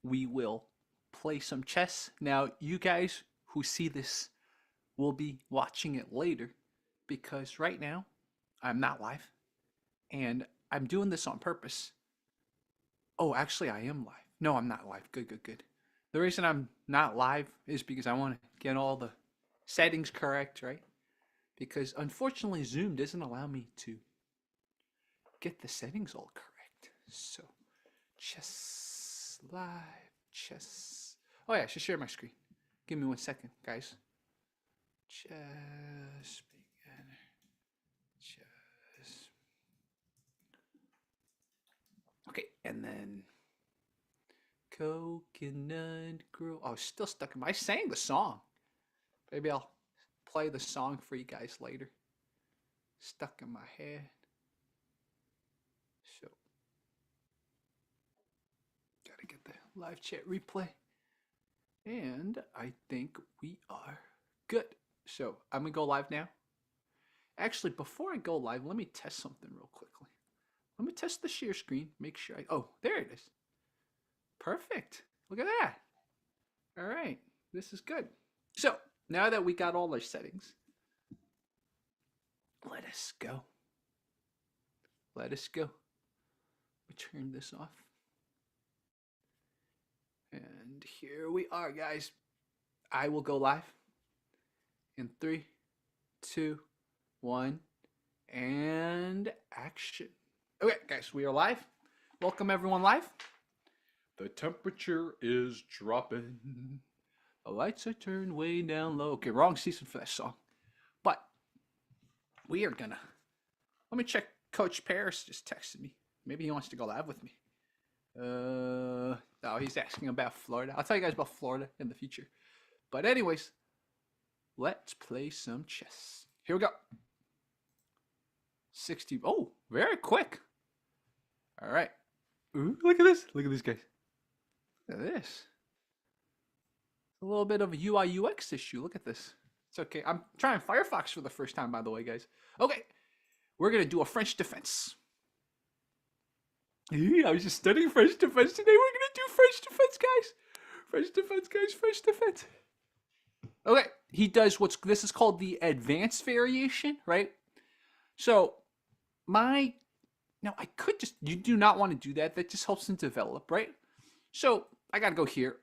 we will play some chess. Now, you guys who see this will be watching it later because right now I'm not live and I'm doing this on purpose. Oh, actually, I am live. No, I'm not live. Good, good, good. The reason I'm not live is because I want to get all the settings correct, right? Because unfortunately, Zoom doesn't allow me to get the settings all correct. So, chess live, chess. Oh, yeah, I should share my screen. Give me 1 second, guys. Chess beginner. Chess. Okay, and then coconut grow. Oh, still stuck in my. I sang the song. Maybe I'll play the song for you guys later. Stuck in my head. So, gotta get the live chat replay. And I think we are good. So, I'm gonna go live now. Actually, before I go live, let me test something real quickly. Let me test the share screen. Make sure oh, there it is. Perfect. Look at that. All right. This is good. So, now that we got all our settings, let us go. Let us go. We turn this off. And here we are, guys. I will go live in 3, 2, 1, and action. Okay, guys, we are live. Welcome everyone live. The temperature is dropping. The lights are turned way down low. Okay, wrong season for that song. But we are gonna. Let me check. Coach Paris just texted me. Maybe he wants to go live with me. Oh, he's asking about Florida. I'll tell you guys about Florida in the future. But anyways, let's play some chess. Here we go. 60. Oh, very quick. All right. Ooh, look at this. Look at these guys. Look at this. A little bit of a UI UX issue. Look at this. It's okay. I'm trying Firefox for the first time, by the way, guys. Okay. We're going to do a French defense. I was just studying French defense today. We're going to do French defense, guys. French defense, guys. French defense. Okay. He does this is called the advanced variation, right? So, now I could just, you do not want to do that. That just helps him develop, right? So, I got to go here.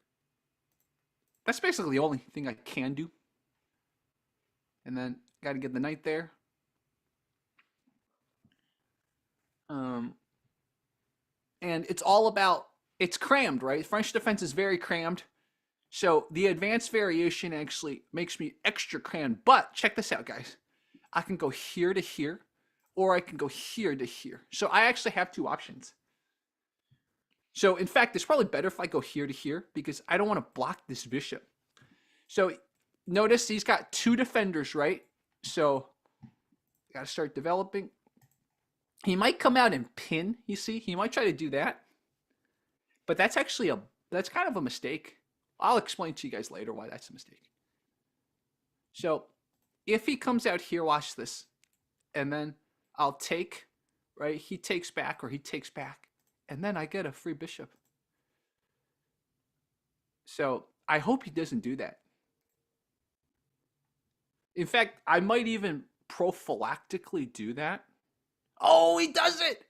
That's basically the only thing I can do. And then, got to get the knight there. And it's all about, it's crammed, right? French defense is very crammed. So the advanced variation actually makes me extra crammed. But check this out, guys. I can go here to here, or I can go here to here. So I actually have two options. So in fact, it's probably better if I go here to here because I don't want to block this bishop. So notice he's got two defenders, right? So got to start developing. He might come out and pin, you see? He might try to do that. But that's actually that's kind of a mistake. I'll explain to you guys later why that's a mistake. So if he comes out here, watch this. And then I'll take, right? He takes back or he takes back. And then I get a free bishop. So I hope he doesn't do that. In fact, I might even prophylactically do that. Oh, he does it.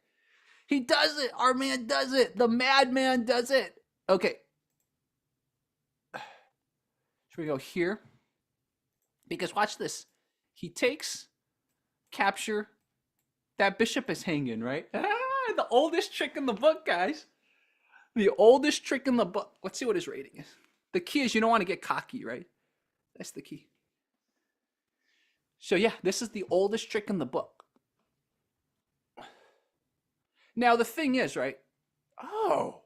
He does it. Our man does it. The madman does it. Okay. Should we go here? Because watch this. He takes, capture. That bishop is hanging, right? The oldest trick in the book, guys. The oldest trick in the book. Let's see what his rating is. The key is you don't want to get cocky, right? That's the key. So yeah, this is the oldest trick in the book. Now, the thing is, right? Oh,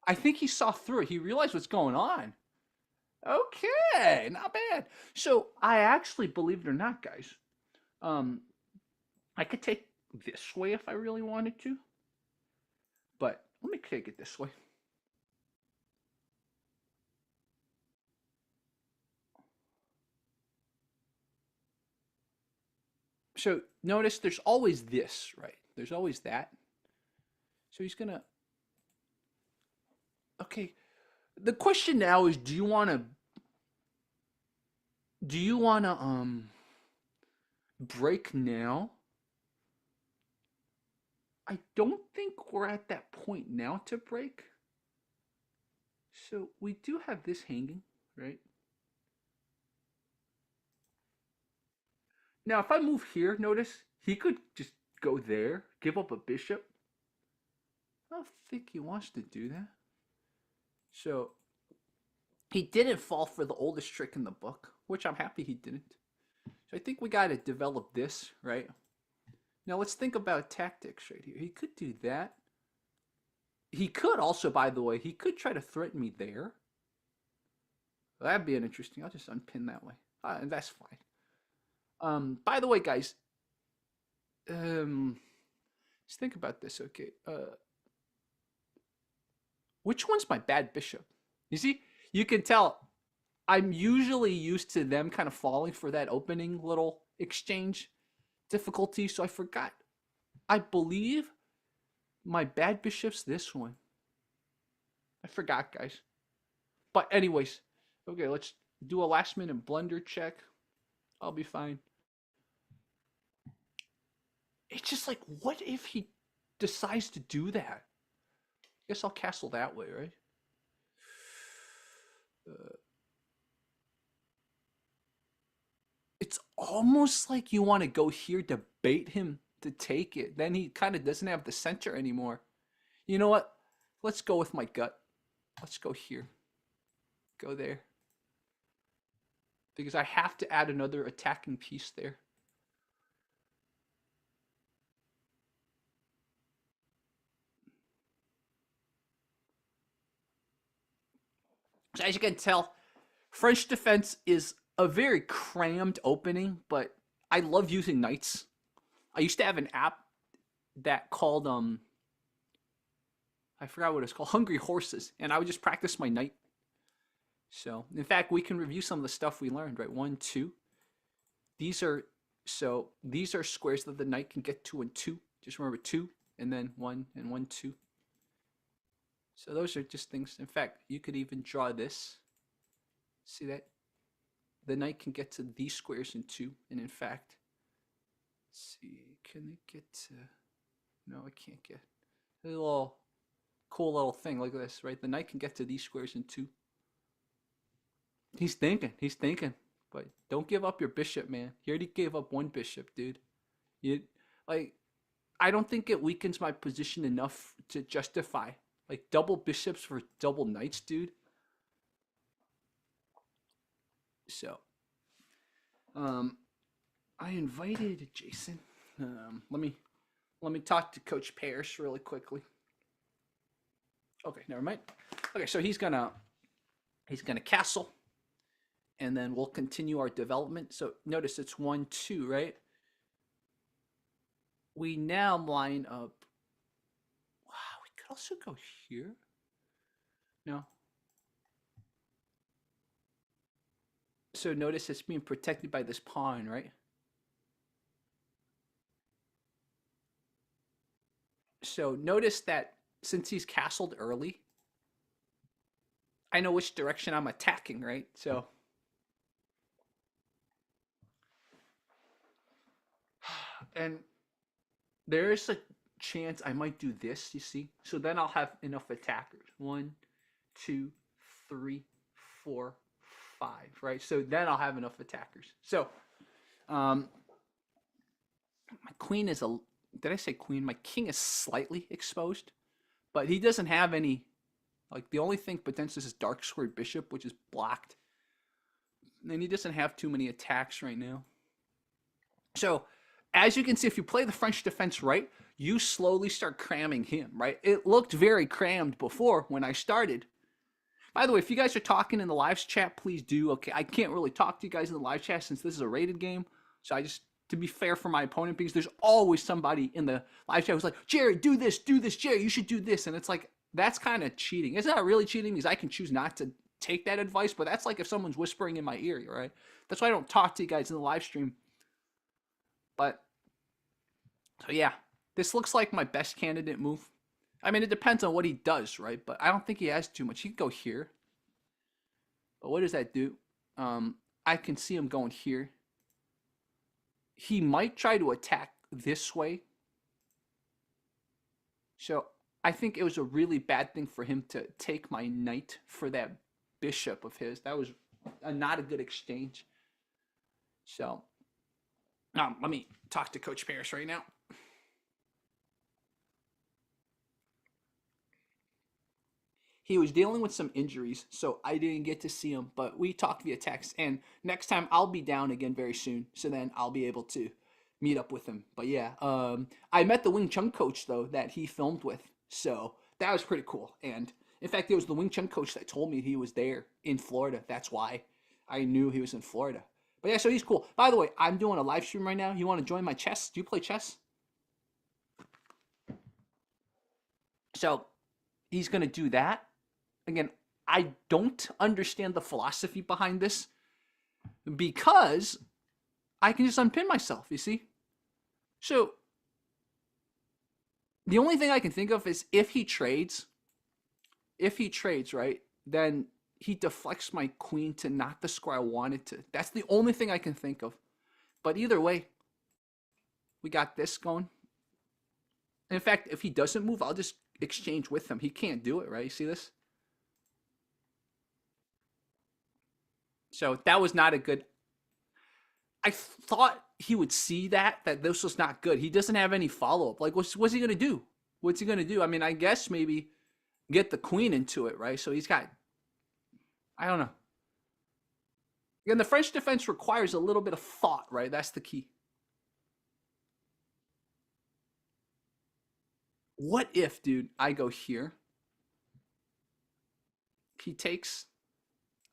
I think he saw through it. He realized what's going on. Okay, not bad. So I actually, believe it or not, guys, I could take this way if I really wanted to. But let me take it this way. So notice there's always this, right? There's always that. So he's going to, okay, The question now is, do you want to break now? I don't think we're at that point now to break. So we do have this hanging, right? Now, if I move here, notice he could just go there, give up a bishop. I don't think he wants to do that. So he didn't fall for the oldest trick in the book, which I'm happy he didn't. So I think we got to develop this, right? Now let's think about tactics right here. He could do that. He could also, by the way, he could try to threaten me there. That'd be an interesting. I'll just unpin that way. That's fine. By the way, guys, let's think about this. Okay. Which one's my bad bishop? You see, you can tell I'm usually used to them kind of falling for that opening little exchange difficulty, so I forgot. I believe my bad bishop's this one. I forgot, guys. But anyways, okay, let's do a last minute blunder check. I'll be fine. It's just like, what if he decides to do that? I guess I'll castle that way, right? It's almost like you want to go here to bait him to take it. Then he kind of doesn't have the center anymore. You know what? Let's go with my gut. Let's go here. Go there. Because I have to add another attacking piece there. So as you can tell, French defense is a very crammed opening, but I love using knights. I used to have an app that called I forgot what it's called, Hungry Horses, and I would just practice my knight. So, in fact, we can review some of the stuff we learned, right? 1, 2. These are squares that the knight can get to in 2. Just remember 2 and then 1 and 1, 2. So those are just things. In fact, you could even draw this. See that? The knight can get to these squares in 2, and in fact, let's see, can it get to? No, it can't get. A little cool little thing like this, right? The knight can get to these squares in 2. He's thinking, but don't give up your bishop, man. He already gave up 1 bishop, dude. You like, I don't think it weakens my position enough to justify like double bishops for double knights, dude. So, I invited Jason. Let me talk to Coach Parrish really quickly. Okay, never mind. Okay, so he's gonna castle, and then we'll continue our development. So notice it's 1, 2, right? We now line up. Wow, we could also go here. No. So notice it's being protected by this pawn, right? So notice that since he's castled early, I know which direction I'm attacking, right? So and there's a chance I might do this, you see? So then I'll have enough attackers. 1, 2, 3, 4, 5, right? So then I'll have enough attackers. So my queen is a, did I say queen? My king is slightly exposed, but he doesn't have any, like the only thing potentially is his dark squared bishop, which is blocked. And he doesn't have too many attacks right now. So as you can see, if you play the French defense right, you slowly start cramming him, right? It looked very crammed before when I started. By the way, if you guys are talking in the live chat, please do. Okay, I can't really talk to you guys in the live chat since this is a rated game. So I just, to be fair for my opponent, because there's always somebody in the live chat who's like, Jerry, do this, Jerry, you should do this. And it's like, that's kind of cheating. It's not really cheating because I can choose not to take that advice, but that's like if someone's whispering in my ear, right? That's why I don't talk to you guys in the live stream. But, so yeah, this looks like my best candidate move. I mean, it depends on what he does, right? But I don't think he has too much. He could go here. But what does that do? I can see him going here. He might try to attack this way. So I think it was a really bad thing for him to take my knight for that bishop of his. That was not a good exchange. So let me talk to Coach Paris right now. He was dealing with some injuries, so I didn't get to see him, but we talked via text. And next time I'll be down again very soon, so then I'll be able to meet up with him. But yeah, I met the Wing Chun coach though that he filmed with, so that was pretty cool. And in fact, it was the Wing Chun coach that told me he was there in Florida. That's why I knew he was in Florida. But yeah, so he's cool. By the way, I'm doing a live stream right now. You want to join my chess? Do you play chess? So he's gonna do that. Again, I don't understand the philosophy behind this because I can just unpin myself, you see? So the only thing I can think of is if he trades, right, then he deflects my queen to not the square I wanted to. That's the only thing I can think of. But either way, we got this going. In fact, if he doesn't move, I'll just exchange with him. He can't do it, right? You see this? So that was not a good. I thought he would see that this was not good. He doesn't have any follow up. Like, what's he gonna do? What's he gonna do? I mean, I guess maybe get the queen into it, right? So he's got. I don't know. Again, the French defense requires a little bit of thought, right? That's the key. What if, dude, I go here? He takes.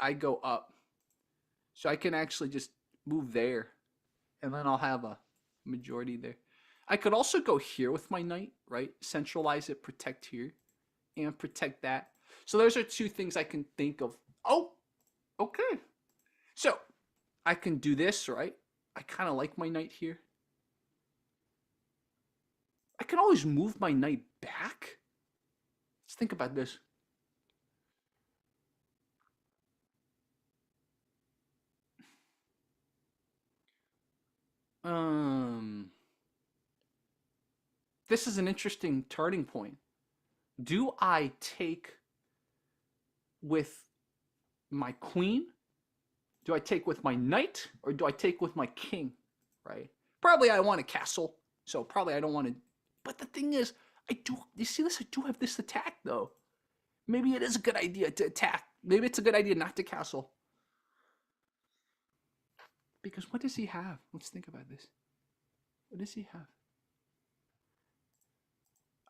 I go up. So I can actually just move there. And then I'll have a majority there. I could also go here with my knight, right? Centralize it, protect here, and protect that. So those are two things I can think of. Oh, okay. So I can do this, right? I kind of like my knight here. I can always move my knight back. Let's think about this. This is an interesting turning point. Do I take with my queen? Do I take with my knight? Or do I take with my king? Right? Probably I want a castle. So probably I don't want to. But the thing is, you see this? I do have this attack though. Maybe it is a good idea to attack. Maybe it's a good idea not to castle. Because what does he have? Let's think about this. What does he have?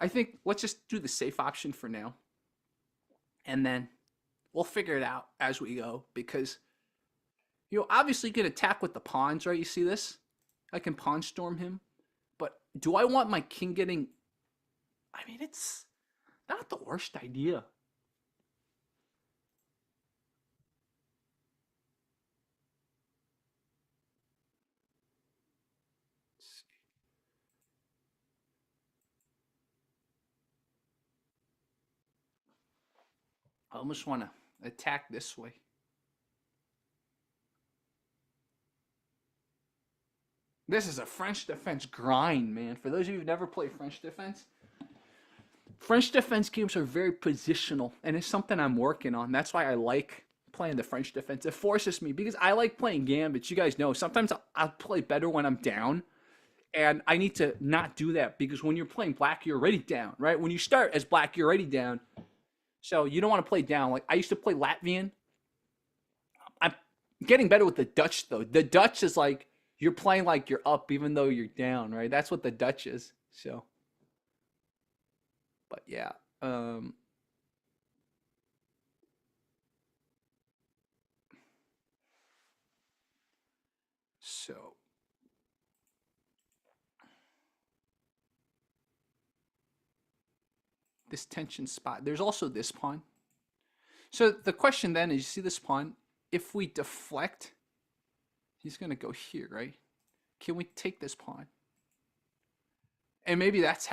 I think let's just do the safe option for now. And then we'll figure it out as we go. Because, obviously you can attack with the pawns, right? You see this? I can pawn storm him. But do I want my king getting... I mean, it's not the worst idea. I almost want to attack this way. This is a French defense grind, man. For those of you who've never played French defense games are very positional, and it's something I'm working on. That's why I like playing the French defense. It forces me, because I like playing gambits. You guys know, sometimes I'll play better when I'm down, and I need to not do that, because when you're playing black, you're already down, right? When you start as black, you're already down. So you don't want to play down. Like, I used to play Latvian. I'm getting better with the Dutch, though. The Dutch is like, you're playing like you're up even though you're down, right? That's what the Dutch is. So, but yeah. So this tension spot. There's also this pawn. So the question then is, you see this pawn? If we deflect, he's going to go here, right? Can we take this pawn? And maybe that's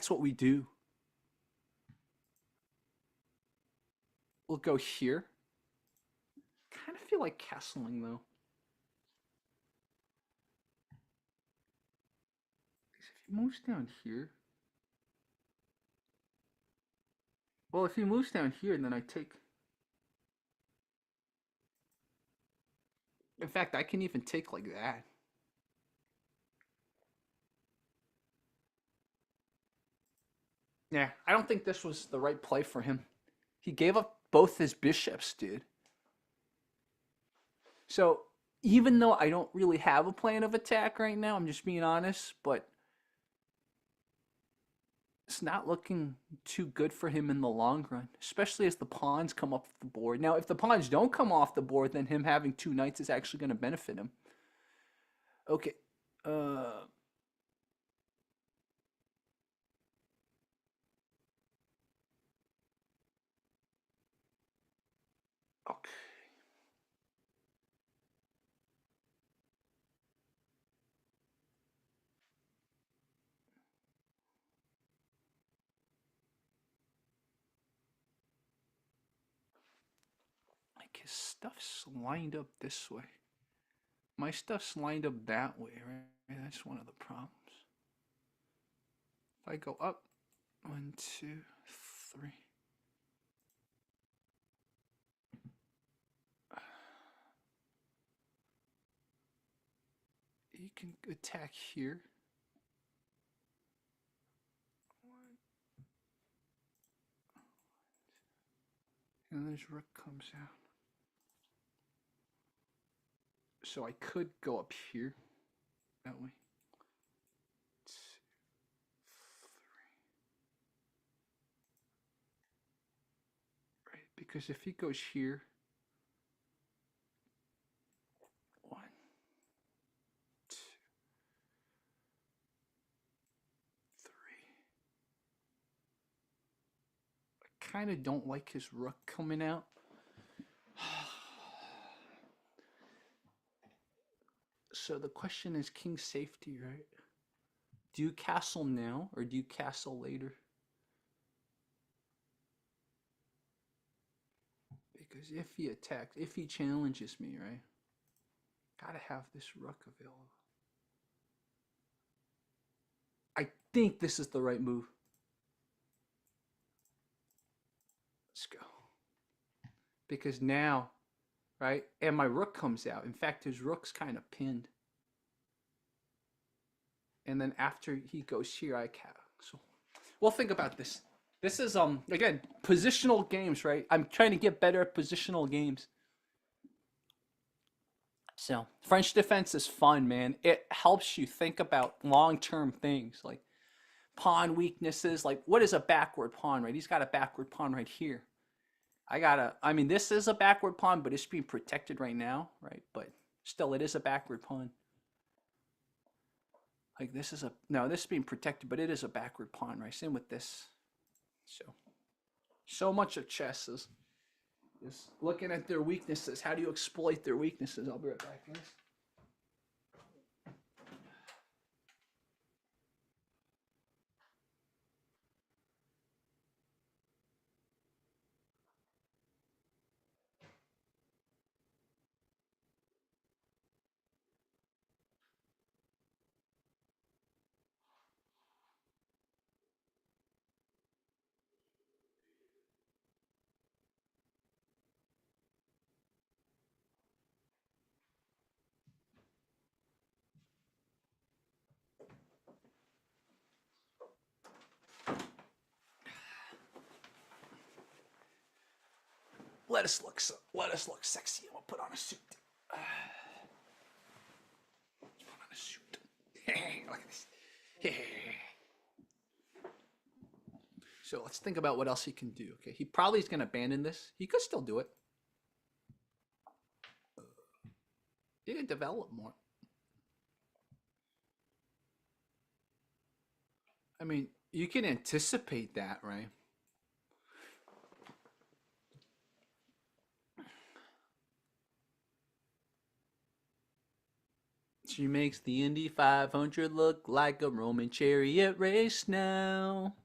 what we do. We'll go here. feel like castling though. If he moves down here. Well, if he moves down here, then I take. In fact, I can even take like that. Yeah, I don't think this was the right play for him. He gave up both his bishops, dude. So even though I don't really have a plan of attack right now, I'm just being honest, but it's not looking too good for him in the long run, especially as the pawns come off the board. Now, if the pawns don't come off the board, then him having two knights is actually going to benefit him. Okay. Okay. Like his stuff's lined up this way. My stuff's lined up that way, right? That's one of the problems. If I go up, 1, 2, 3. You can attack here. And then his rook comes out. So I could go up here that way. 2, 3. Right, because if he goes here, 1, 2, 3. I kind of don't like his rook coming out. So the question is king safety, right? Do you castle now or do you castle later? Because if he attacks, if he challenges me, right? Gotta have this rook available. I think this is the right move. Let's go. Because now, right, and my rook comes out. In fact, his rook's kind of pinned. And then after he goes here, I castle. We'll think about this. This is again positional games, right? I'm trying to get better at positional games. So French defense is fun, man. It helps you think about long-term things like pawn weaknesses. Like what is a backward pawn, right? He's got a backward pawn right here. I mean, this is a backward pawn, but it's being protected right now, right? But still, it is a backward pawn. Like this is no, this is being protected, but it is a backward pawn, right? Same with this. So much of chess is looking at their weaknesses. How do you exploit their weaknesses? I'll be right back, guys. Let us look sexy. I'm gonna put on a suit. Put on a suit. Look at this. So let's think about what else he can do. Okay, he probably is gonna abandon this. He could still do it. He can develop more. I mean, you can anticipate that, right? She makes the Indy 500 look like a Roman chariot race now.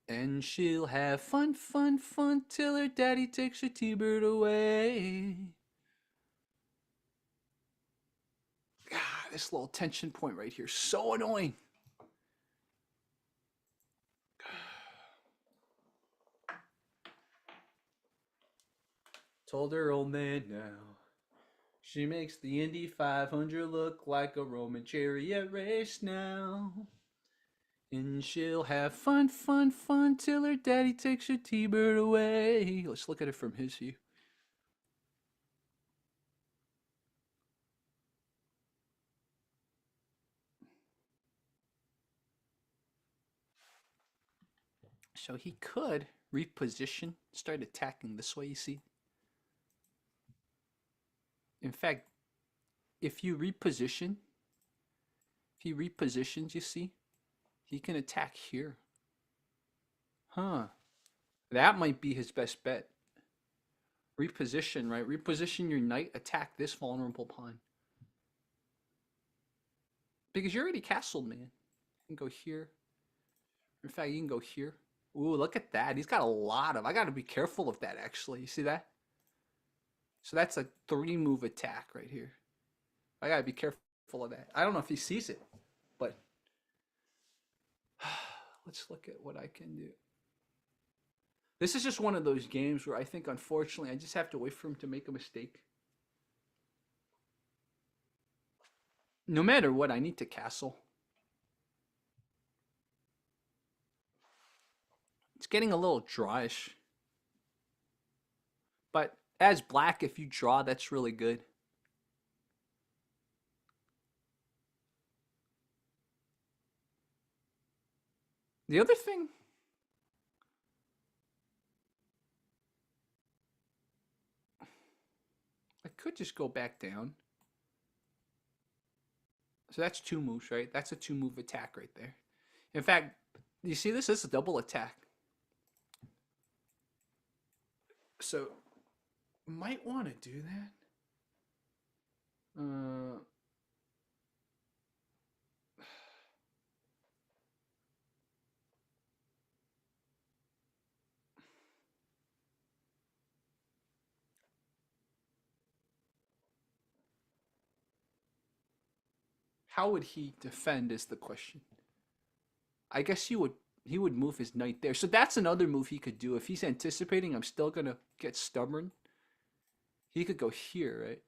And she'll have fun, fun, fun till her daddy takes her T-bird away. God, this little tension point right here, so annoying. Told her old man now. She makes the Indy 500 look like a Roman chariot race now. And she'll have fun, fun, fun till her daddy takes her T-bird away. Let's look at it from his view. So he could reposition, start attacking this way, you see. In fact, if you reposition, if he repositions, you see, he can attack here. Huh. That might be his best bet. Reposition, right? Reposition your knight, attack this vulnerable pawn. Because you're already castled, man. You can go here. In fact, you can go here. Ooh, look at that. He's got a lot of... I got to be careful of that, actually. You see that? So that's a 3-move attack right here. I got to be careful of that. I don't know if he sees it, but... Let's look at what I can do. This is just one of those games where I think, unfortunately, I just have to wait for him to make a mistake. No matter what, I need to castle. It's getting a little drawish. But as black, if you draw, that's really good. The other thing... I could just go back down. So that's 2 moves, right? That's a 2-move attack right there. In fact, you see this? This is a double attack. So, might want to do that. How would he defend is the question. I guess he would move his knight there. So that's another move he could do. If he's anticipating I'm still going to get stubborn, he could go here, right?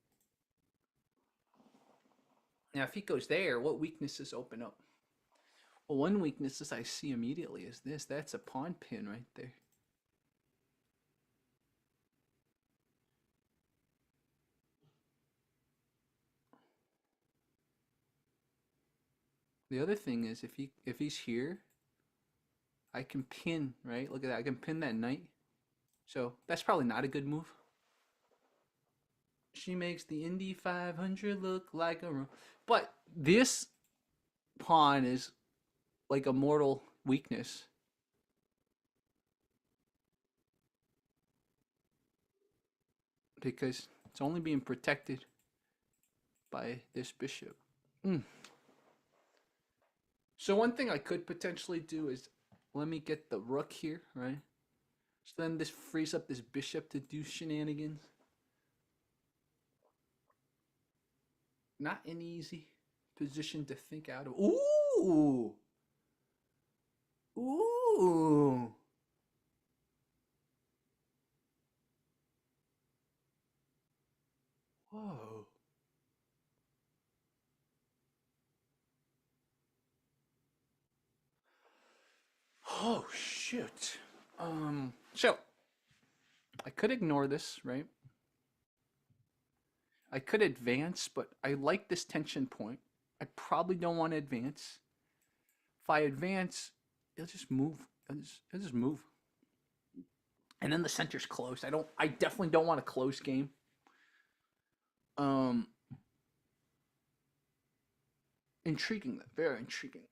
Now, if he goes there, what weaknesses open up? Well, one weakness I see immediately is this. That's a pawn pin right there. The other thing is if he's here, I can pin, right? Look at that. I can pin that knight. So that's probably not a good move. She makes the Indy 500 look like a... But this pawn is like a mortal weakness. Because it's only being protected by this bishop. So one thing I could potentially do is let me get the rook here, right? So then this frees up this bishop to do shenanigans. Not an easy position to think out of. Ooh! Ooh! Whoa. Oh, shoot. So, I could ignore this, right? I could advance, but I like this tension point. I probably don't want to advance. If I advance, it'll just move. It'll just move. And then the center's closed. I definitely don't want a close game. Intriguing, very intriguing.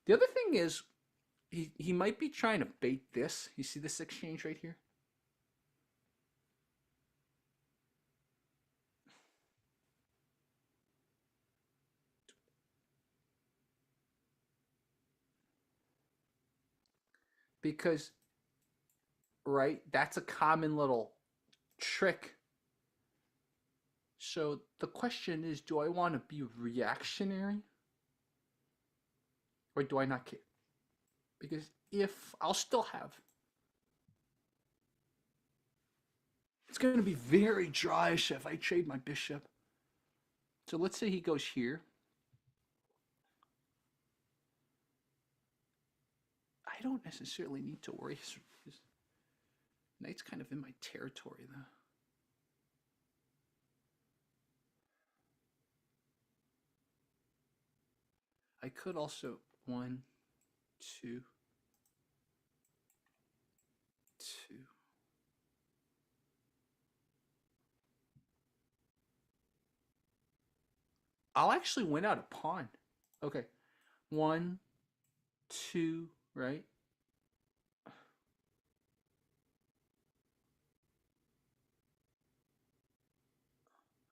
The other thing is, he might be trying to bait this. You see this exchange right here? because, right, that's a common little trick. So the question is, do I want to be reactionary or do I not care? Because if I'll still have, it's going to be very dryish if I trade my bishop. So let's say he goes here. I don't necessarily need to worry. His knight's kind of in my territory, though. I could also 1, 2, 2. I'll actually win out a pawn. Okay. 1, 2, right?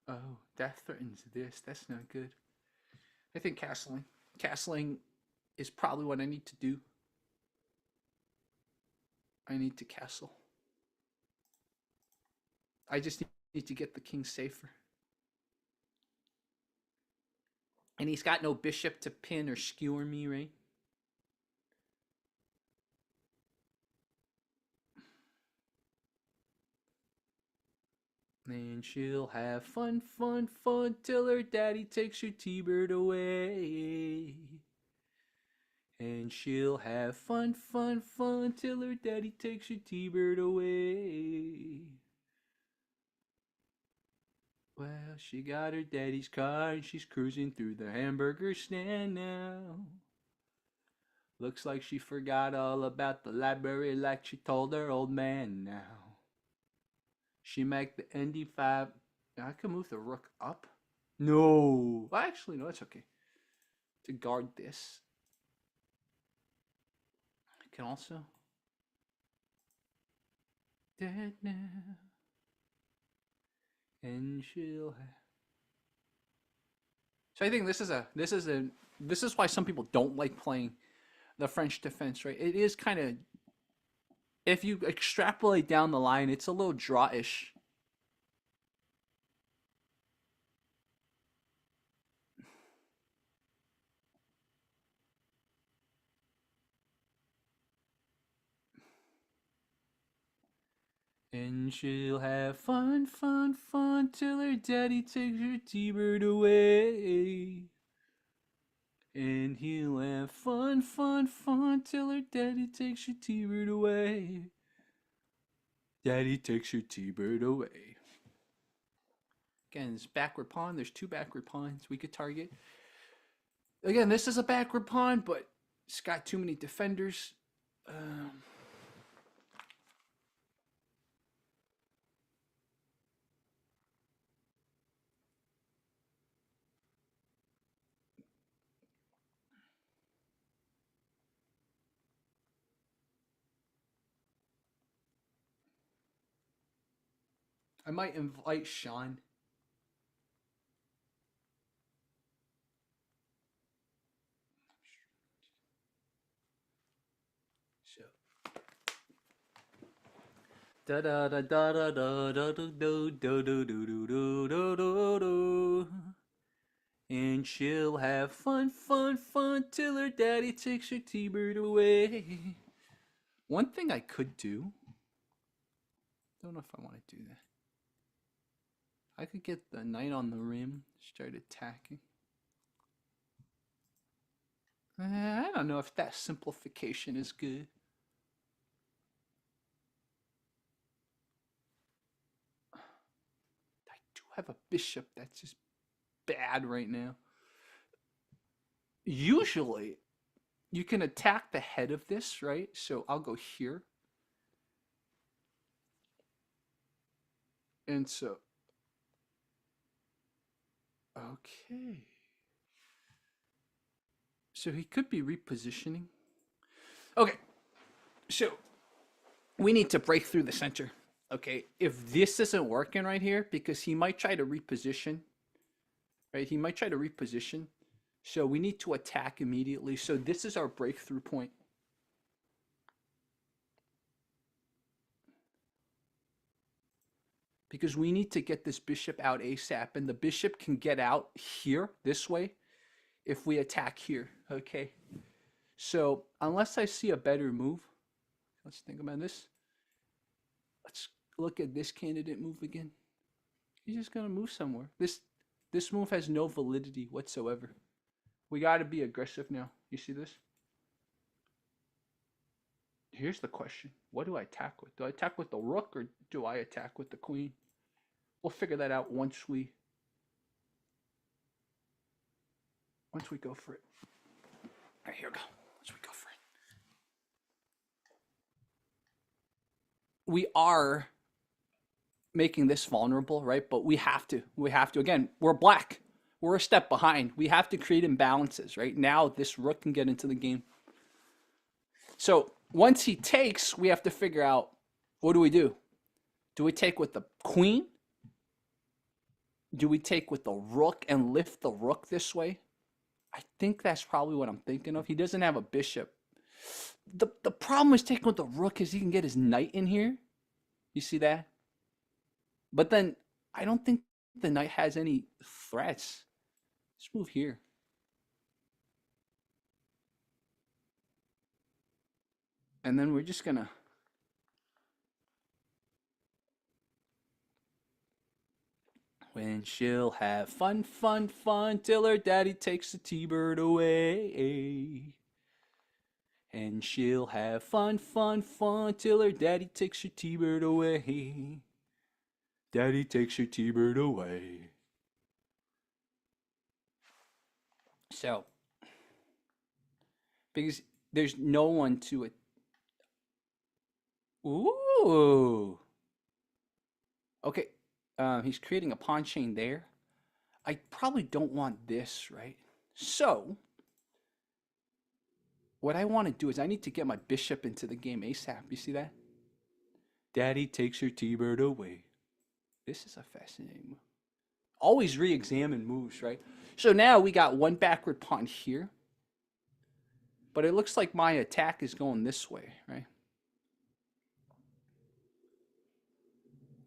Oh, that threatens this. That's not good. I think castling. Castling is probably what I need to do. I need to castle. I just need to get the king safer. And he's got no bishop to pin or skewer me, right? And she'll have fun, fun, fun till her daddy takes her T-bird away. And she'll have fun, fun, fun till her daddy takes her T-bird away. Well, she got her daddy's car and she's cruising through the hamburger stand now. Looks like she forgot all about the library like she told her old man now. She make the ND5. I can move the rook up. No. Actually, no, it's okay. To guard this. I can also. Dead now. And she'll have. So I think this is why some people don't like playing the French defense, right? It is kind of, if you extrapolate down the line, it's a little drawish. And she'll have fun, fun, fun till her daddy takes her T-bird away. And he'll have fun, fun, fun till her daddy takes her T-bird away. Daddy takes her T-bird away. Again, it's backward pawn. There's 2 backward pawns we could target. Again, this is a backward pawn, but it's got too many defenders. I might invite Sean. So. Da da da da da da da do do do do do do do do do. And she'll have fun, fun, fun till her daddy takes her T-bird away. One thing I could do. Don't know if I want to do that. I could get the knight on the rim, start attacking. I don't know if that simplification is good. I do have a bishop that's just bad right now. Usually, you can attack the head of this, right? So I'll go here. And so, okay. So he could be repositioning. Okay, so we need to break through the center. Okay, if this isn't working right here, because he might try to reposition, right? He might try to reposition. So we need to attack immediately. So this is our breakthrough point. because we need to get this bishop out ASAP, and the bishop can get out here this way if we attack here. Okay, so unless I see a better move, let's think about this. Let's look at this candidate move again. He's just gonna move somewhere. This move has no validity whatsoever. We got to be aggressive now. You see this? Here's the question. What do I attack with? Do I attack with the rook or do I attack with the queen? We'll figure that out once we go for it. All right, here we go. Once we go for it. We are making this vulnerable, right? But we have to. Again, we're black. We're a step behind. We have to create imbalances, right? Now this rook can get into the game. So once he takes, we have to figure out, what do we do? Do we take with the queen? Do we take with the rook and lift the rook this way? I think that's probably what I'm thinking of. He doesn't have a bishop. The problem is taking with the rook is he can get his knight in here. You see that? But then I don't think the knight has any threats. Let's move here. And then we're just gonna when she'll have fun, fun, fun till her daddy takes the T-bird away. And she'll have fun, fun, fun till her daddy takes her T-bird away. Daddy takes her T-bird away. So, because there's no one to it. Ooh. Okay, he's creating a pawn chain there. I probably don't want this, right? So, what I want to do is I need to get my bishop into the game ASAP. You see that? Daddy takes her T-bird away. This is a fascinating move. Always re-examine moves, right? So now we got one backward pawn here. But it looks like my attack is going this way, right?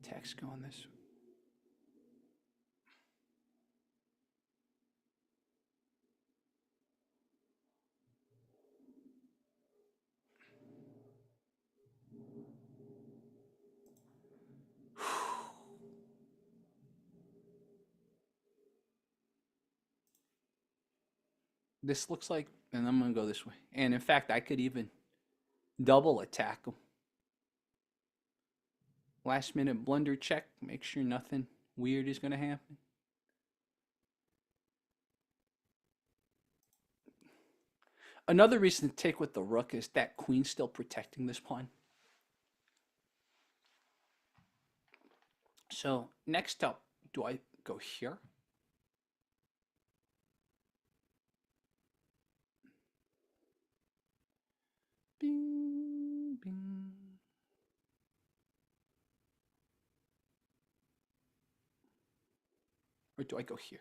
Attack's going this way. This looks like, and I'm going to go this way. And in fact, I could even double attack him. Last minute blunder check. Make sure nothing weird is going to happen. Another reason to take with the rook is that queen's still protecting this pawn. So next up, do I go here? Bing, bing. Or do I go here?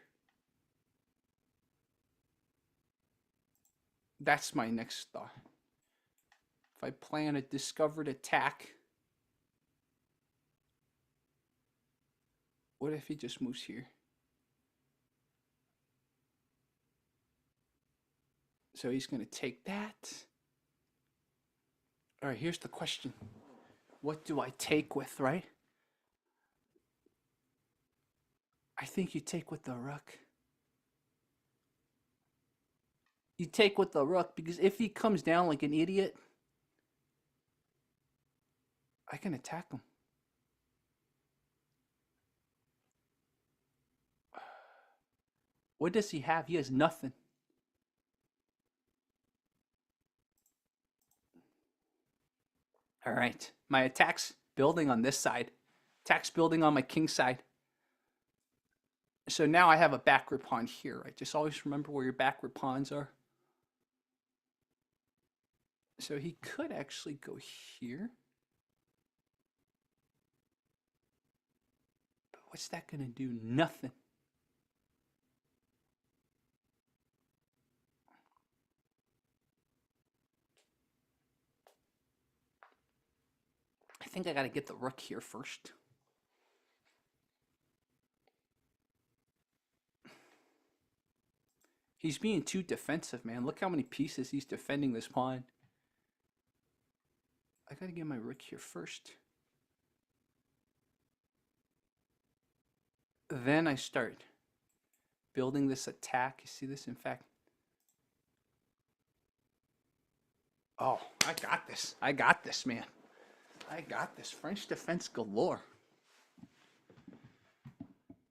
That's my next thought. If I plan a discovered attack, what if he just moves here? So he's going to take that. All right, here's the question. What do I take with, right? I think you take with the rook. You take with the rook because if he comes down like an idiot, I can attack him. What does he have? He has nothing. All right, my attack's building on this side. Attack's building on my king side. So now I have a backward pawn here, right? Just always remember where your backward pawns are. So he could actually go here. But what's that going to do? Nothing. I think I got to get the rook here first. He's being too defensive, man. Look how many pieces he's defending this pawn. I gotta get my rook here first. Then I start building this attack. You see this? In fact, oh, I got this. I got this, man. I got this. French defense galore.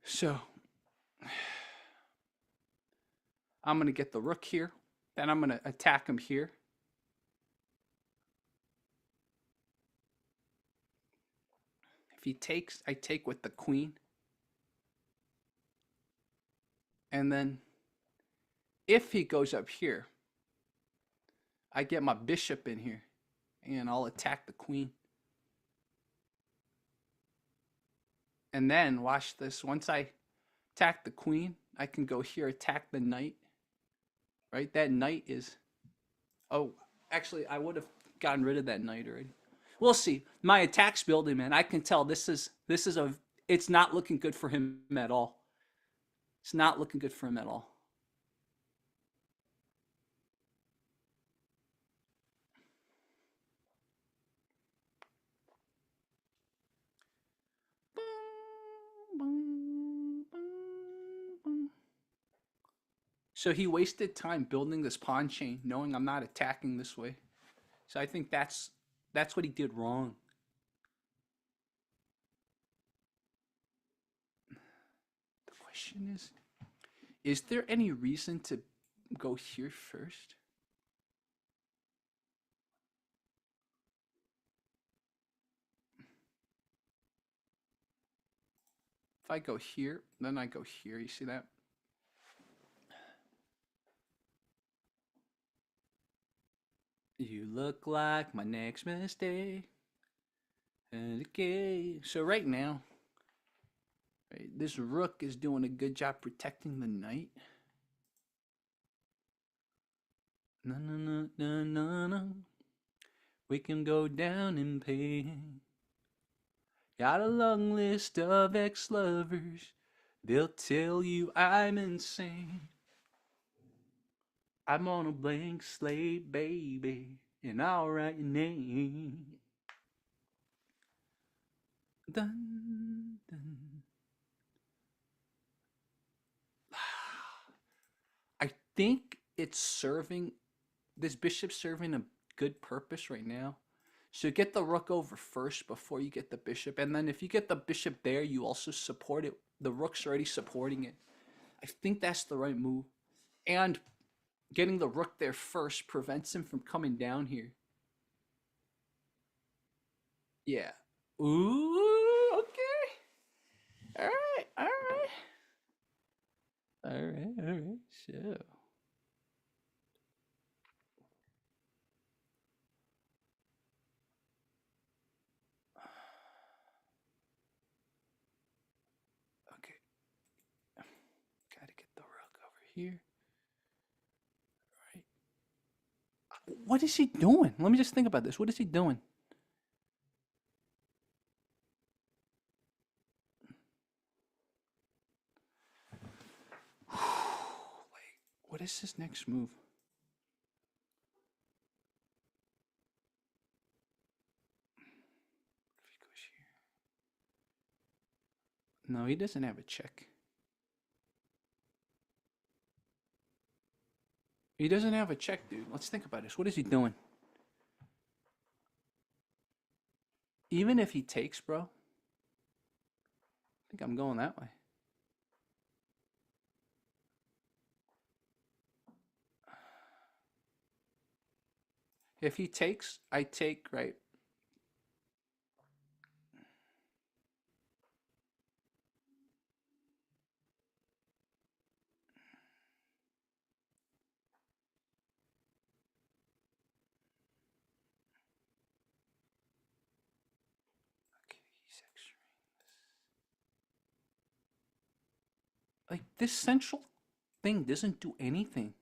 So, I'm going to get the rook here. Then I'm going to attack him here. If he takes, I take with the queen. And then if he goes up here, I get my bishop in here. And I'll attack the queen. And then, watch this. Once I attack the queen, I can go here, attack the knight. Right? That knight is... Oh, actually, I would have gotten rid of that knight already. We'll see. My attack's building, man. I can tell this is it's not looking good for him at all. It's not looking good for him at all. So he wasted time building this pawn chain, knowing I'm not attacking this way. So I think that's what he did wrong. The question is there any reason to go here first? If I go here, then I go here. You see that? You look like my next mistake. And okay. So right now, right, this rook is doing a good job protecting the knight. No, no, no, no, no, no. We can go down in pain. Got a long list of ex-lovers. They'll tell you I'm insane. I'm on a blank slate, baby, and I'll write your name. Dun, dun. I think it's serving, this bishop's serving a good purpose right now. So get the rook over first before you get the bishop. And then if you get the bishop there, you also support it. The rook's already supporting it. I think that's the right move. And getting the rook there first prevents him from coming down here. Yeah. Ooh, okay. All right, all right. All right. So. Okay. Gotta get the rook over here. All right. What is he doing? Let me just think about this. What is he doing? Like, what is his next move? If he goes here. No, he doesn't have a check. He doesn't have a check, dude. Let's think about this. What is he doing? Even if he takes, bro, I think I'm going that way. If he takes, I take, right? Okay, he's extra. Like, this central thing doesn't do anything.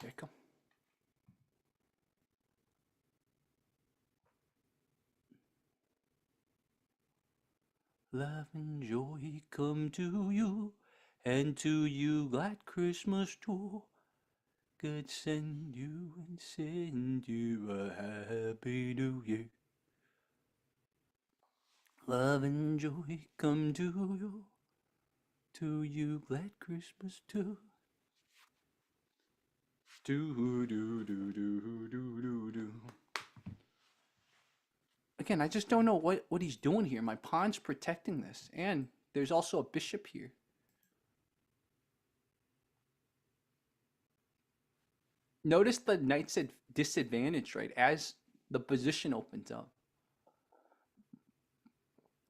There you go. Love and joy come to you, and to you glad Christmas too. God send you and send you a happy new year. Love and joy come to you glad Christmas too. Do do do do do do do. Again, I just don't know what he's doing here. My pawn's protecting this, and there's also a bishop here. Notice the knight's at disadvantage, right, as the position opens up.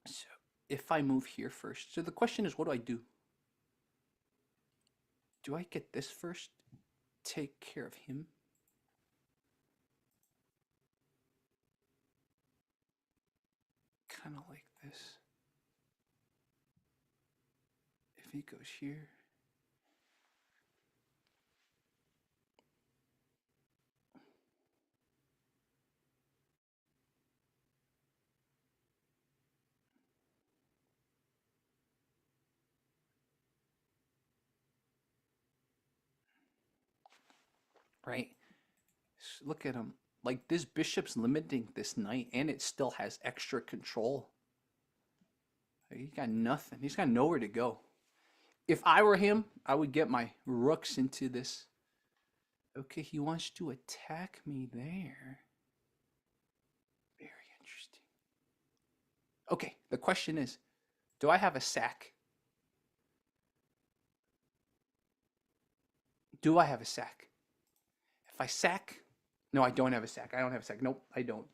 So if I move here first, so the question is, what do I do? Do I get this first? Take care of him? Kind of like this. If he goes here. Right? So look at him. Like, this bishop's limiting this knight, and it still has extra control. He got nothing. He's got nowhere to go. If I were him, I would get my rooks into this. Okay, he wants to attack me there. Very interesting. Okay, the question is, do I have a sack? Do I have a sack? If I sack, no, I don't have a sack. I don't have a sack. Nope, I don't.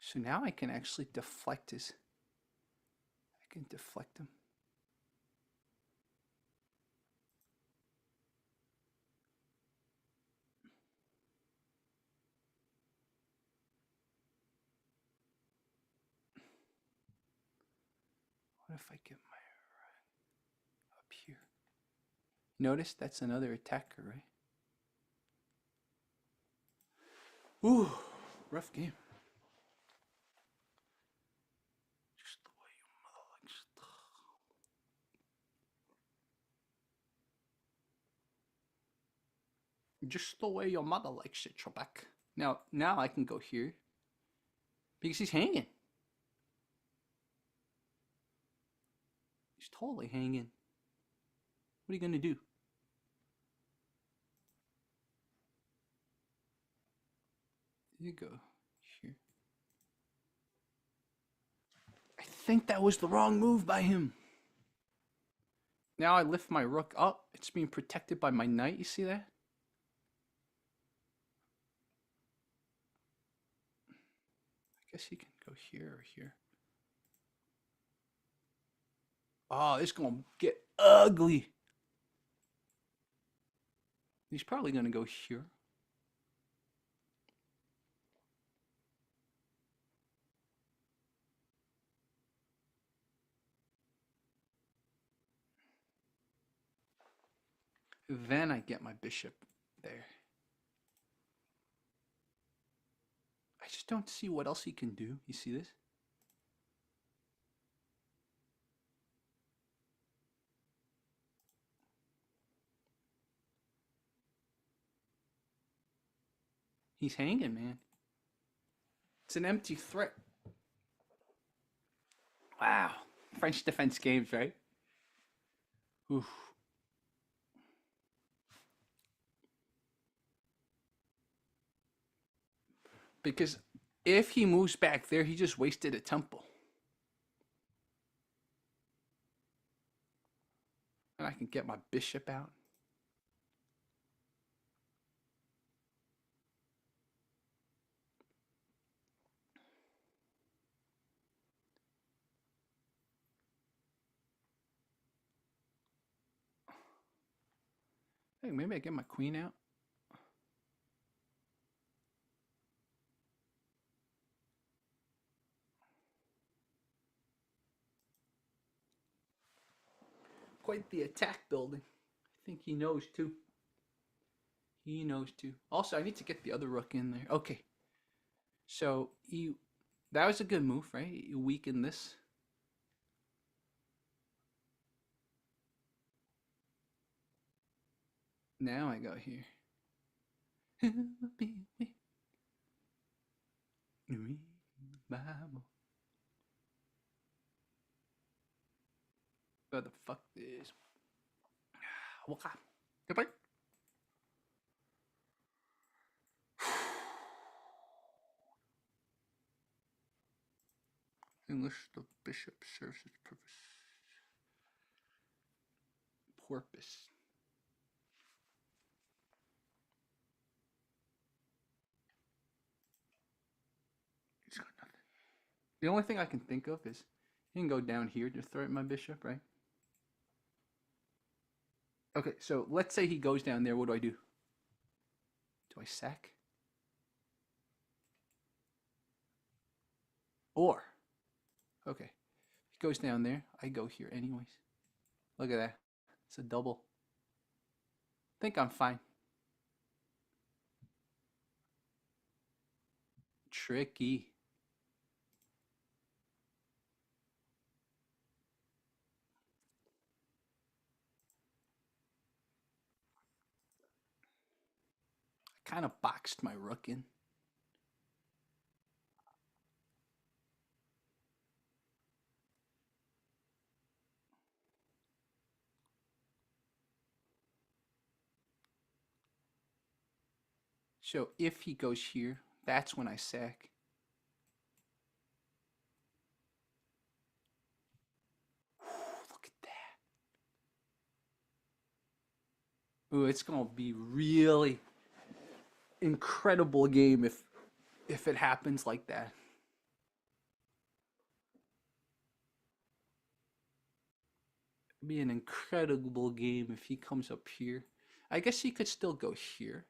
So now I can actually deflect his. I can deflect him. What if I get my up here? Notice that's another attacker, right? Ooh, rough game. Just the way your mother likes it. Just the way your mother likes it, Trebek. Now I can go here because he's hanging. He's totally hanging. What are you gonna do? You go here. I think that was the wrong move by him. Now I lift my rook up. It's being protected by my knight. You see that? I guess he can go here or here. Oh, it's gonna get ugly. He's probably gonna go here. Then I get my bishop there. I just don't see what else he can do. You see this? He's hanging, man. It's an empty threat. Wow. French defense games, right? Oof. Because if he moves back there, he just wasted a temple. And I can get my bishop out. Hey, maybe I get my queen out. Quite the attack building. I think he knows too. He knows too. Also, I need to get the other rook in there. Okay. So you, that was a good move, right? You weaken this. Now I go here. What the fuck is? Waka. Goodbye. English, the bishop serves its purpose. Porpoise. He's got nothing. The only thing I can think of is he can go down here to threaten my bishop, right? Okay, so let's say he goes down there. What do I do? Do I sack? Or, okay, he goes down there. I go here anyways. Look at that. It's a double. I think I'm fine. Tricky. I kind of boxed my rook in. So if he goes here, that's when I sack. Look at that. Ooh, it's gonna be really incredible game if it happens like that. It'd be an incredible game if he comes up here. I guess he could still go here.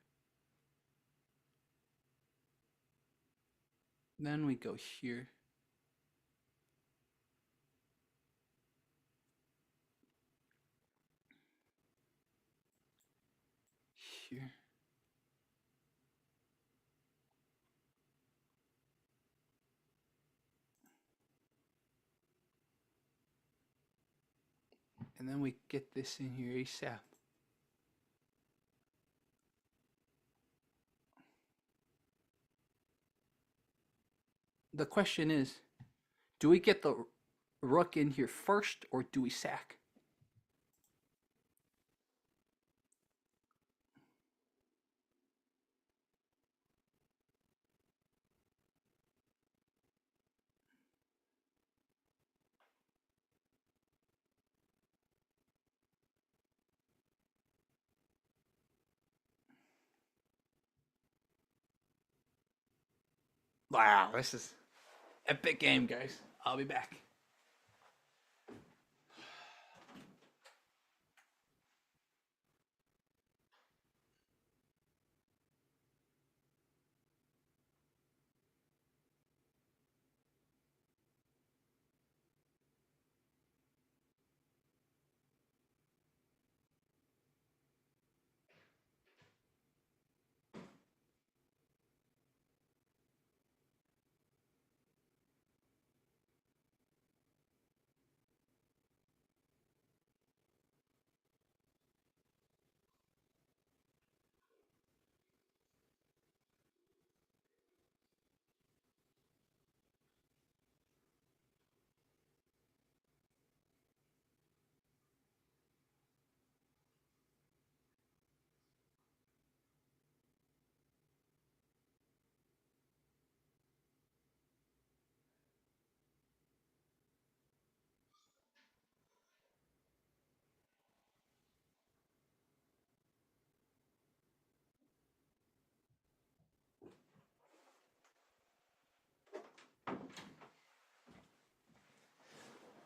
Then we go here. Here. And then we get this in here ASAP. The question is, do we get the rook in here first or do we sack? Wow, this is epic game, guys. I'll be back.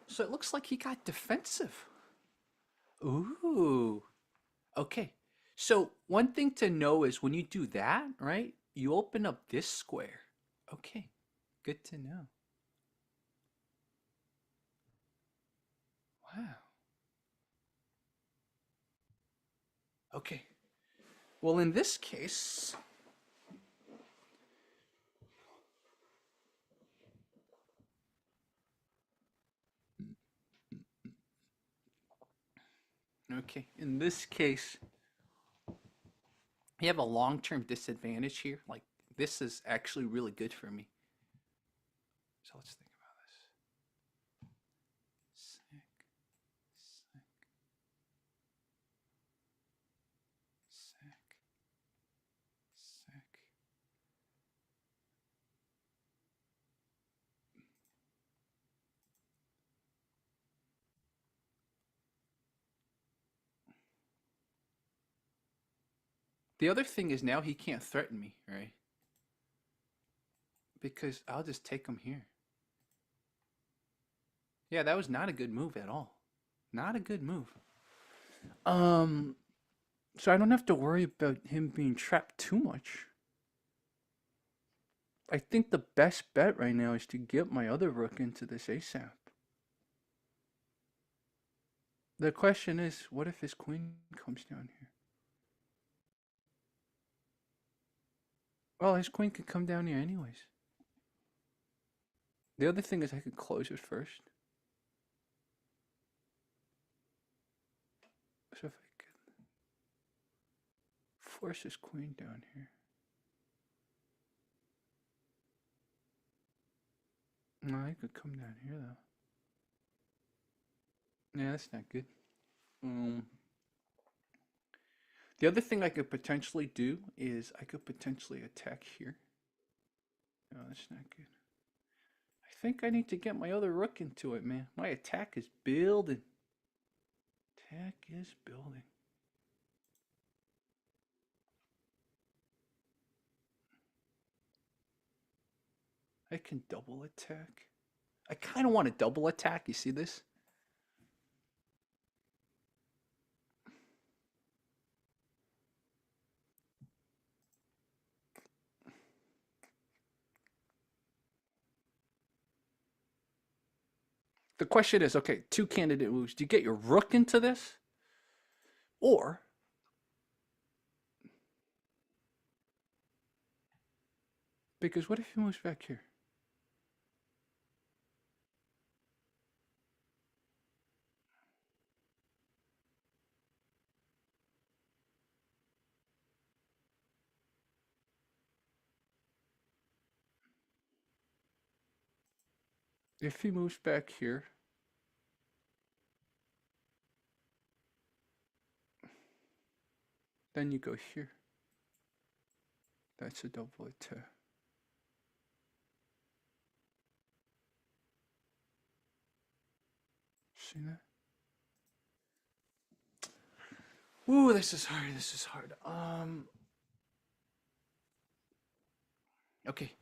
So it looks like he got defensive. Ooh. Okay. So one thing to know is when you do that, right? You open up this square. Okay. Good to know. Wow. Okay. Well, in this case, okay, in this case, you have a long-term disadvantage here. Like, this is actually really good for me. So let's think about this. Sec, sec, sec, sec. The other thing is now he can't threaten me, right? Because I'll just take him here. Yeah, that was not a good move at all. Not a good move. Um, so I don't have to worry about him being trapped too much. I think the best bet right now is to get my other rook into this ASAP. The question is, what if his queen comes down here? Well, his queen could come down here anyways. The other thing is I could close it first. So if I could force his queen down here. No, I could come down here though. Yeah, that's not good. The other thing I could potentially do is I could potentially attack here. No, that's not good. I think I need to get my other rook into it, man. My attack is building. Attack is building. I can double attack. I kind of want to double attack. You see this? The question is, okay, two candidate moves. Do you get your rook into this? Or because what if he moves back here? If he moves back here, then you go here. That's a double attack. See that? Ooh, this is hard. This is hard. Okay.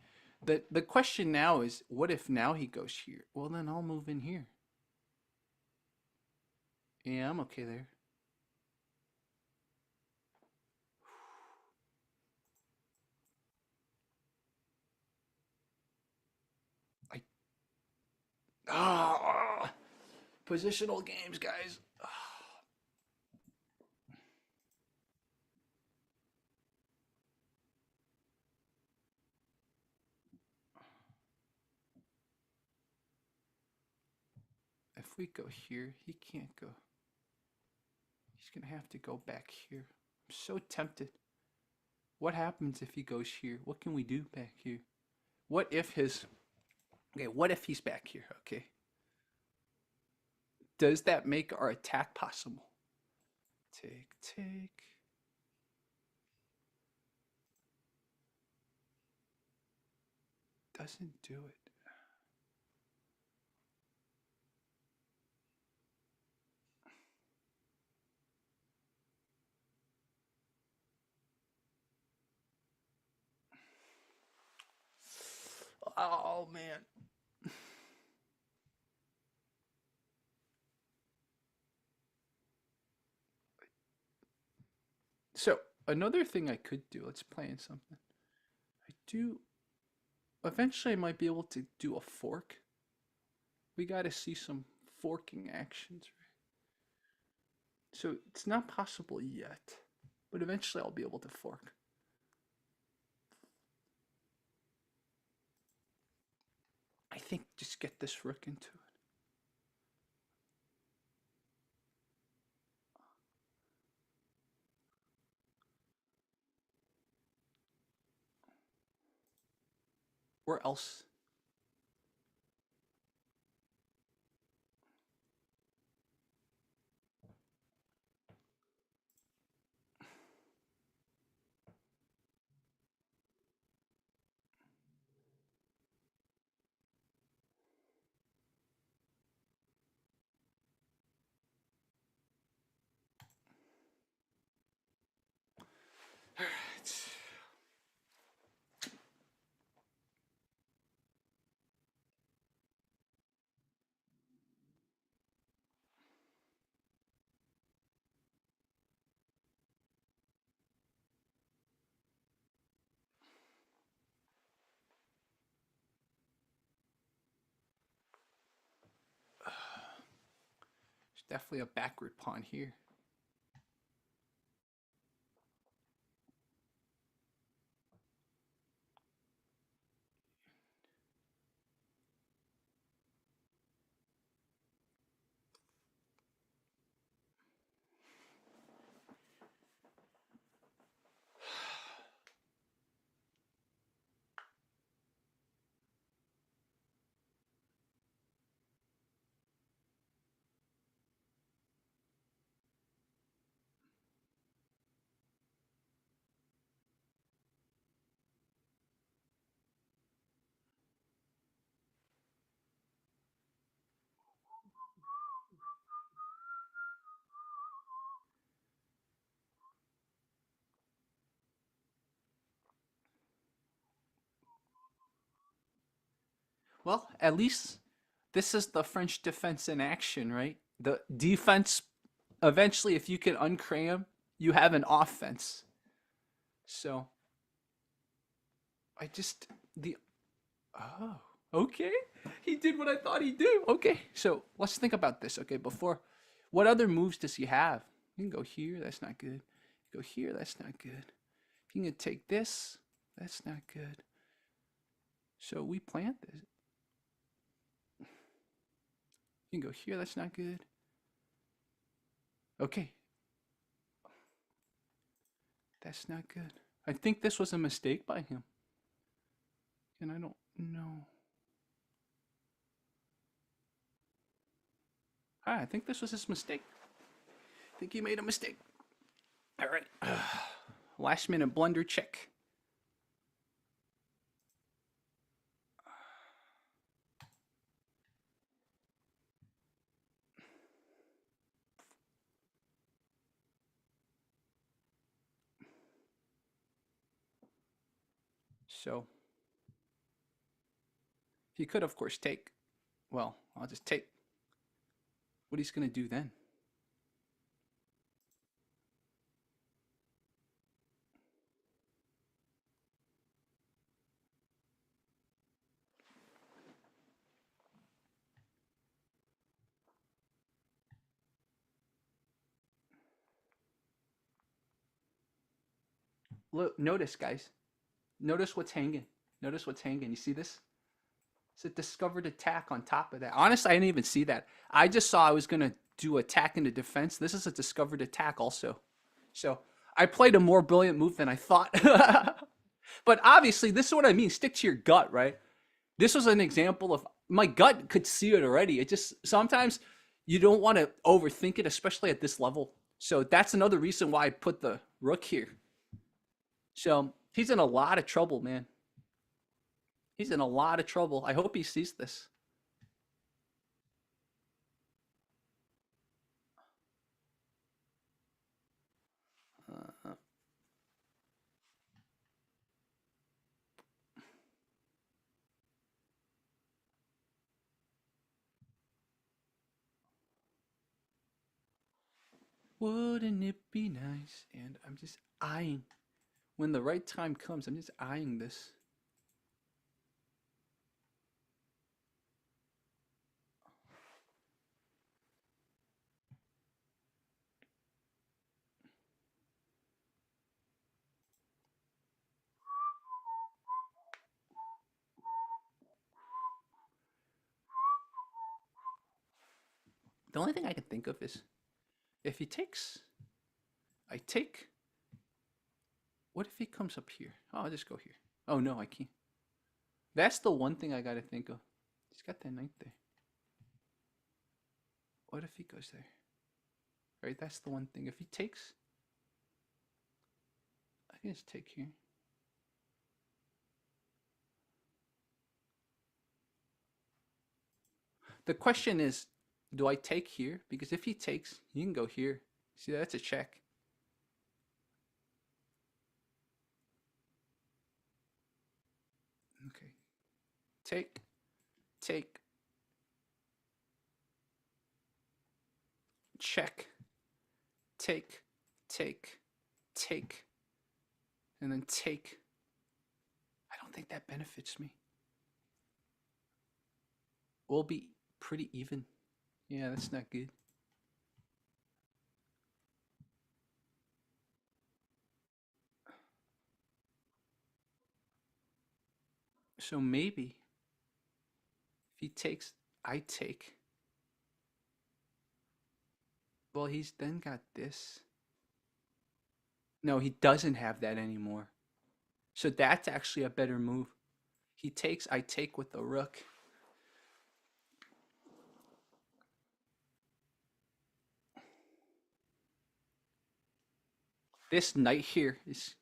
The question now is, what if now he goes here? Well, then I'll move in here. Yeah, I'm okay there. I positional games, guys. If we go here, he can't go. He's gonna have to go back here. I'm so tempted. What happens if he goes here? What can we do back here? What if his... Okay, what if he's back here? Okay. Does that make our attack possible? Take, take. Doesn't do it. Oh, man. So, another thing I could do, let's plan something. I do... Eventually, I might be able to do a fork. We got to see some forking actions, right? So, it's not possible yet. but eventually I'll be able to fork. I think just get this rook into it. Where else? There's definitely a backward pawn here. Well, at least this is the French defense in action, right? The defense, eventually, if you can uncram, you have an offense. So, I just, the, oh, okay. He did what I thought he'd do. Okay, so let's think about this. Okay, before, what other moves does he have? You can go here, that's not good. Go here, that's not good. You can take this, that's not good. So we plant this. You can go here, that's not good. Okay. That's not good. I think this was a mistake by him. And I don't know. I think this was his mistake. I think he made a mistake. All right. Last minute blunder check. So he could, of course, take. Well, I'll just take. What he's going to do then? Look, notice, guys. Notice what's hanging. Notice what's hanging. You see this? It's a discovered attack on top of that. Honestly, I didn't even see that. I just saw I was going to do attack into defense. This is a discovered attack also. So I played a more brilliant move than I thought. But obviously, this is what I mean. Stick to your gut, right? This was an example of my gut could see it already. It just sometimes you don't want to overthink it, especially at this level. So that's another reason why I put the rook here. So he's in a lot of trouble, man. He's in a lot of trouble. I hope he sees this. Uh, wouldn't it be nice? And I'm just eyeing. When the right time comes, I'm just eyeing this. The only thing I can think of is if he takes, I take. What if he comes up here? Oh, I'll just go here. Oh no, I can't. That's the one thing I gotta think of. He's got that knight there. What if he goes there? Right, that's the one thing. If he takes, I can just take here. The question is, do I take here? Because if he takes, you can go here. See, that's a check. Okay. Take, take, check, take, take, take, and then take. I don't think that benefits me. We'll be pretty even. Yeah, that's not good. So maybe if he takes, I take. Well, he's then got this. No, he doesn't have that anymore. So that's actually a better move. He takes, I take with the rook. This knight here is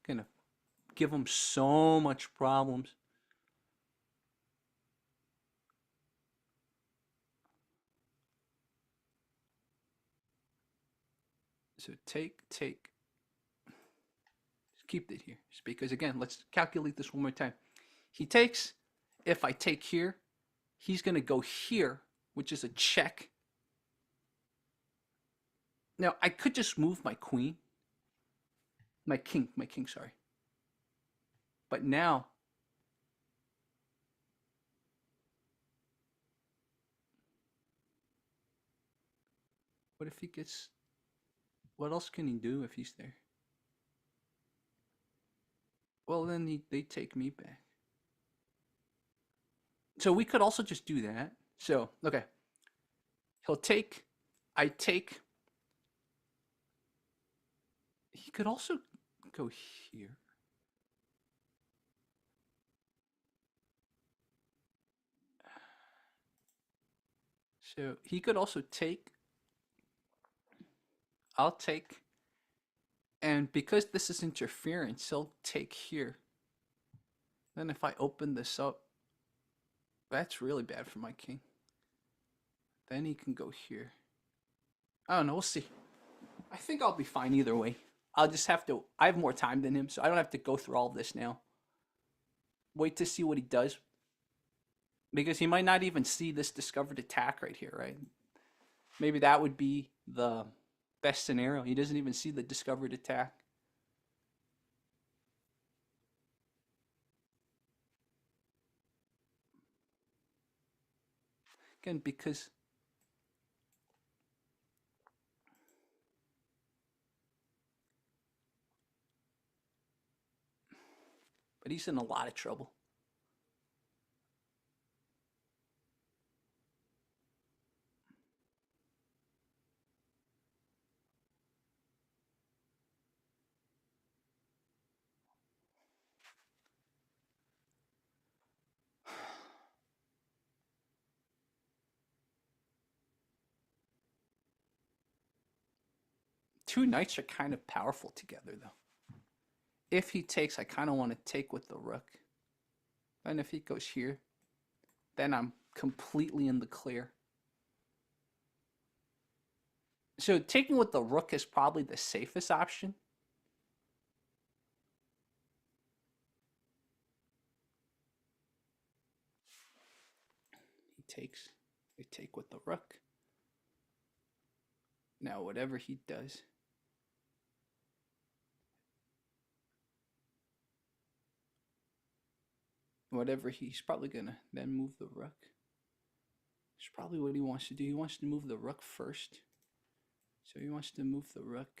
going to give him so much problems. So take, take. Just keep it here. Just because, again, let's calculate this one more time. He takes. If I take here, he's going to go here, which is a check. Now, I could just move my queen. My king, sorry. But now, what if he gets, what else can he do if he's there? Well, then they take me back. So we could also just do that. So, okay. He'll take, I take. He could also go here. So he could also take. I'll take. And because this is interference, he'll take here. Then if I open this up, that's really bad for my king. Then he can go here. I don't know, we'll see. I think I'll be fine either way. I'll just have to, I have more time than him, so I don't have to go through all of this now. Wait to see what he does. Because he might not even see this discovered attack right here, right? Maybe that would be the best scenario. He doesn't even see the discovered attack. Again, because but he's in a lot of trouble. Two knights are kind of powerful together, though. If he takes, I kind of want to take with the rook. And if he goes here, then I'm completely in the clear. So taking with the rook is probably the safest option. He takes. I take with the rook. Now, whatever he does. Whatever he's probably going to then move the rook. That's probably what he wants to do. He wants to move the rook first. So he wants to move the rook.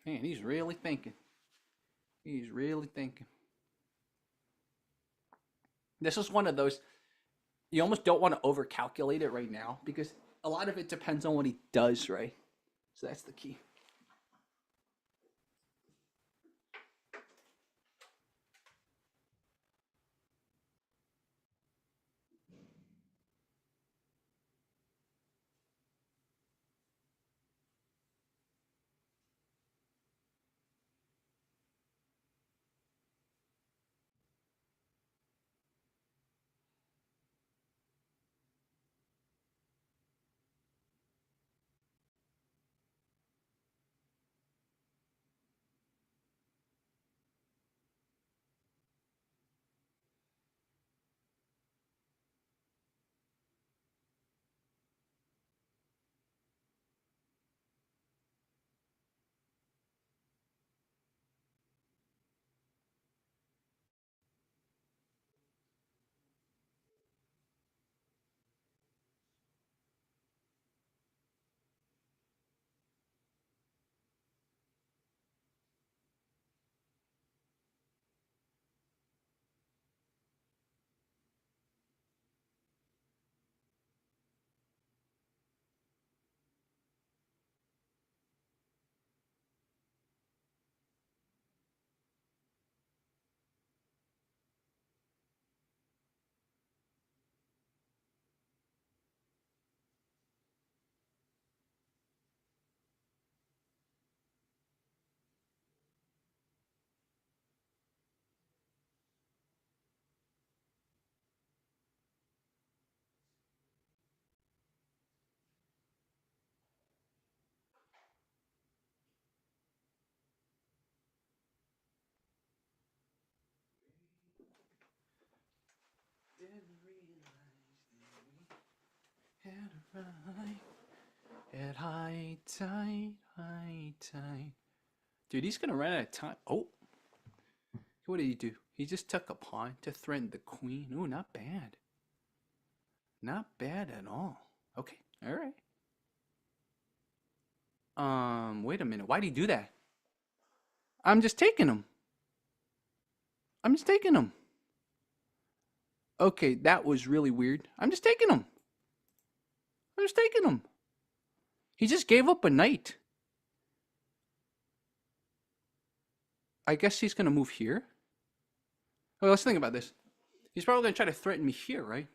Man, he's really thinking. He's really thinking. This is one of those, you almost don't want to overcalculate it right now because a lot of it depends on what he does, right? So that's the key. At high tide, high tide. Dude, he's gonna run out of time. Oh, what did he do? He just took a pawn to threaten the queen. Ooh, not bad. Not bad at all. Okay, all right. Wait a minute. Why'd he do that? I'm just taking him. I'm just taking him. Okay, that was really weird. I'm just taking him. I'm just taking him. He just gave up a knight. I guess he's gonna move here. Well, let's think about this. He's probably gonna try to threaten me here, right?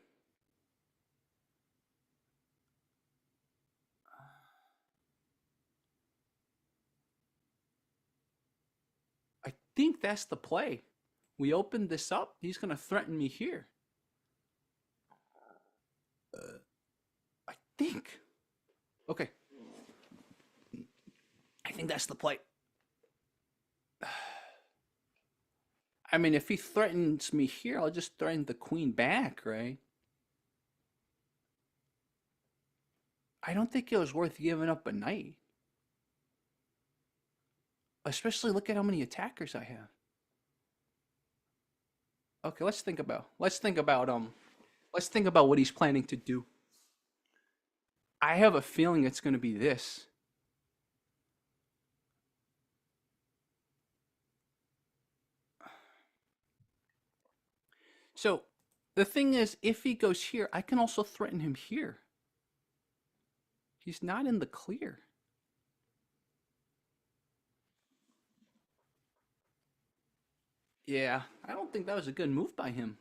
I think that's the play. We open this up. He's gonna threaten me here. I think. Okay. I think that's the play. I mean, if he threatens me here, I'll just threaten the queen back, right? I don't think it was worth giving up a knight. Especially look at how many attackers I have. Okay, let's think about what he's planning to do. I have a feeling it's going to be this. So, the thing is, if he goes here, I can also threaten him here. He's not in the clear. Yeah, I don't think that was a good move by him.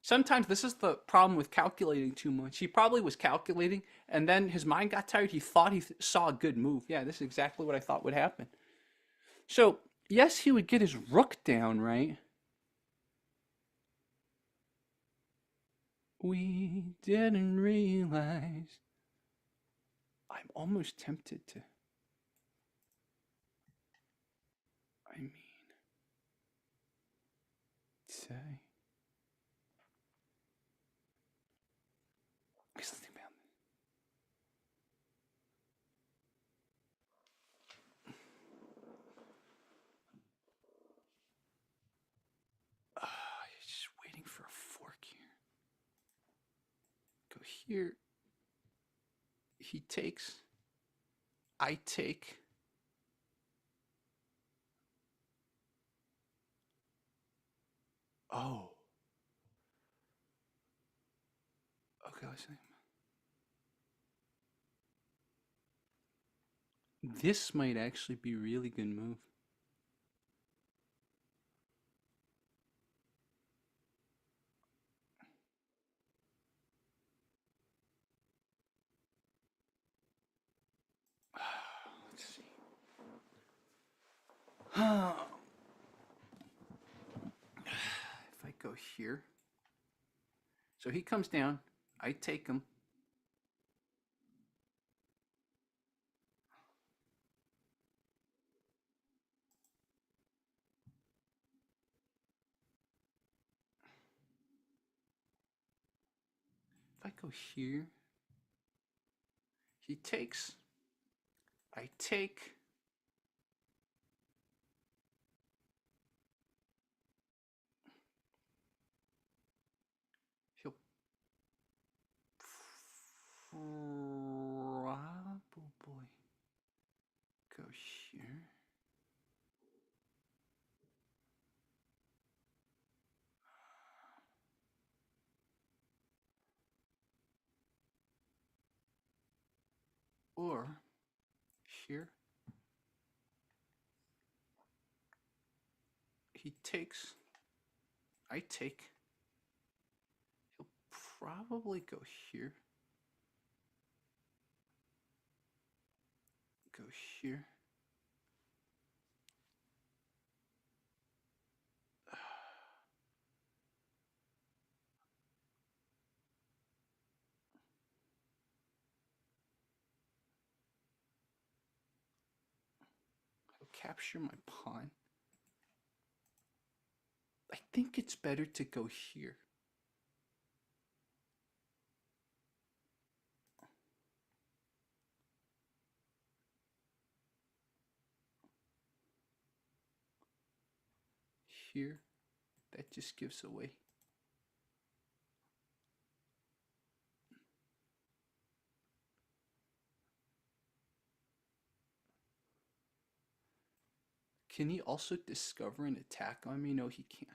Sometimes this is the problem with calculating too much. He probably was calculating, and then his mind got tired. He thought he saw a good move. Yeah, this is exactly what I thought would happen. So, yes, he would get his rook down, right? We didn't realize. I'm almost tempted to. I mean, say. Let's think about it. He's just waiting for a fork here. Go here. He takes. I take. Oh. Okay, let's see. This might actually be a really good move. Let's see. If I go here. So he comes down. I take him. If I go here, he takes. I take. He'll probably go here. Or here. He takes. I take. He'll probably go here. Go here. He'll capture my pawn. I think it's better to go here. Here. That just gives away. Can he also discover an attack on me? No, he can't.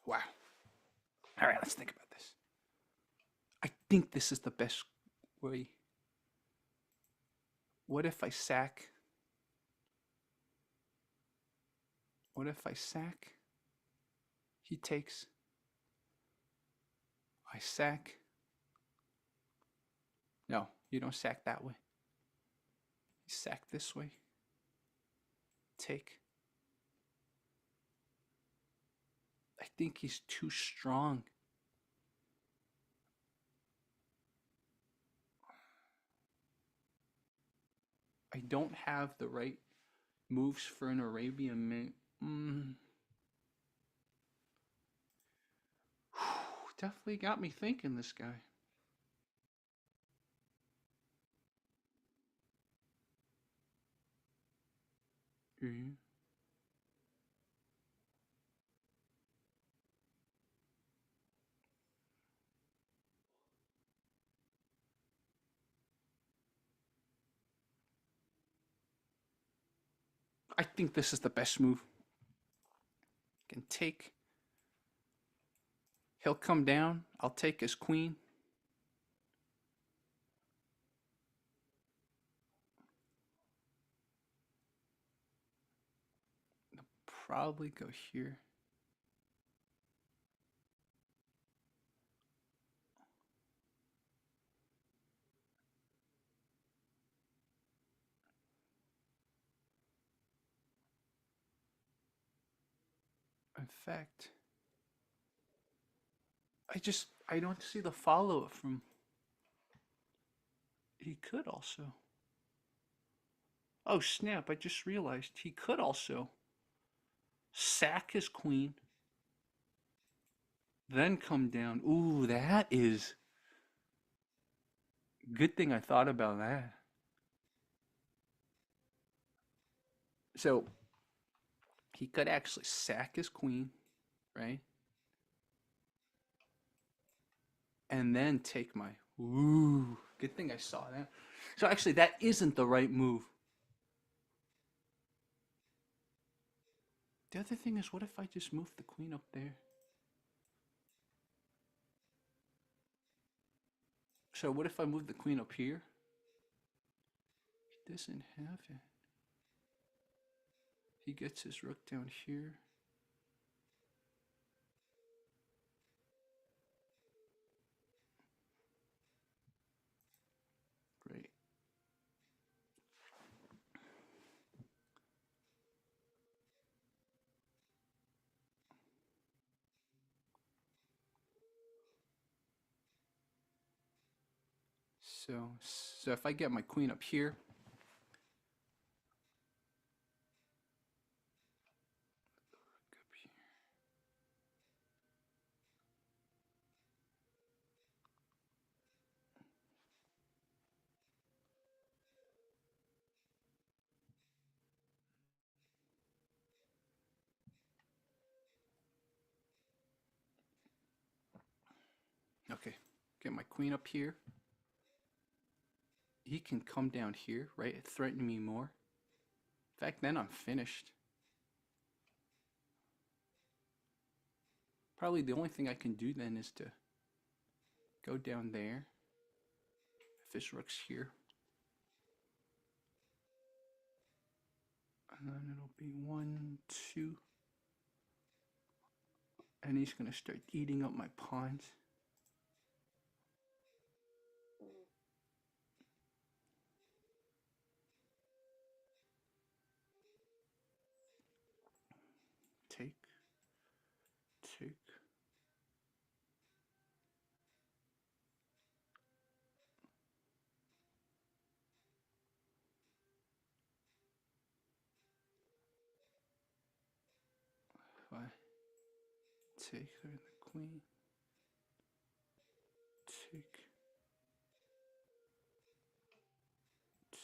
Wow. All right, let's think about this. I think this is the best way. What if I sack? What if I sack? He takes. I sack. No, you don't sack that way. You sack this way. Take. I think he's too strong. I don't have the right moves for an Arabian mint. Definitely got me thinking, this guy. Mm-hmm. I think this is the best move. Can take. He'll come down. I'll take his queen. I'll probably go here. In fact, I don't see the follow-up from. He could also. Oh snap, I just realized he could also sack his queen, then come down. Ooh, that is. Good thing I thought about that. So he could actually sack his queen, right? And then take my. Ooh, good thing I saw that. So actually, that isn't the right move. The other thing is, what if I just move the queen up there? So what if I move the queen up here? He doesn't have it. He gets his rook down here. Great. So if I get my queen up here, okay, get my queen up here. He can come down here, right? Threaten me more. In fact, then I'm finished. Probably the only thing I can do then is to go down there. If his rook's here. And then it'll be 1, 2. And he's going to start eating up my pawns. Take. Take. If I take her and the queen. Take. Take.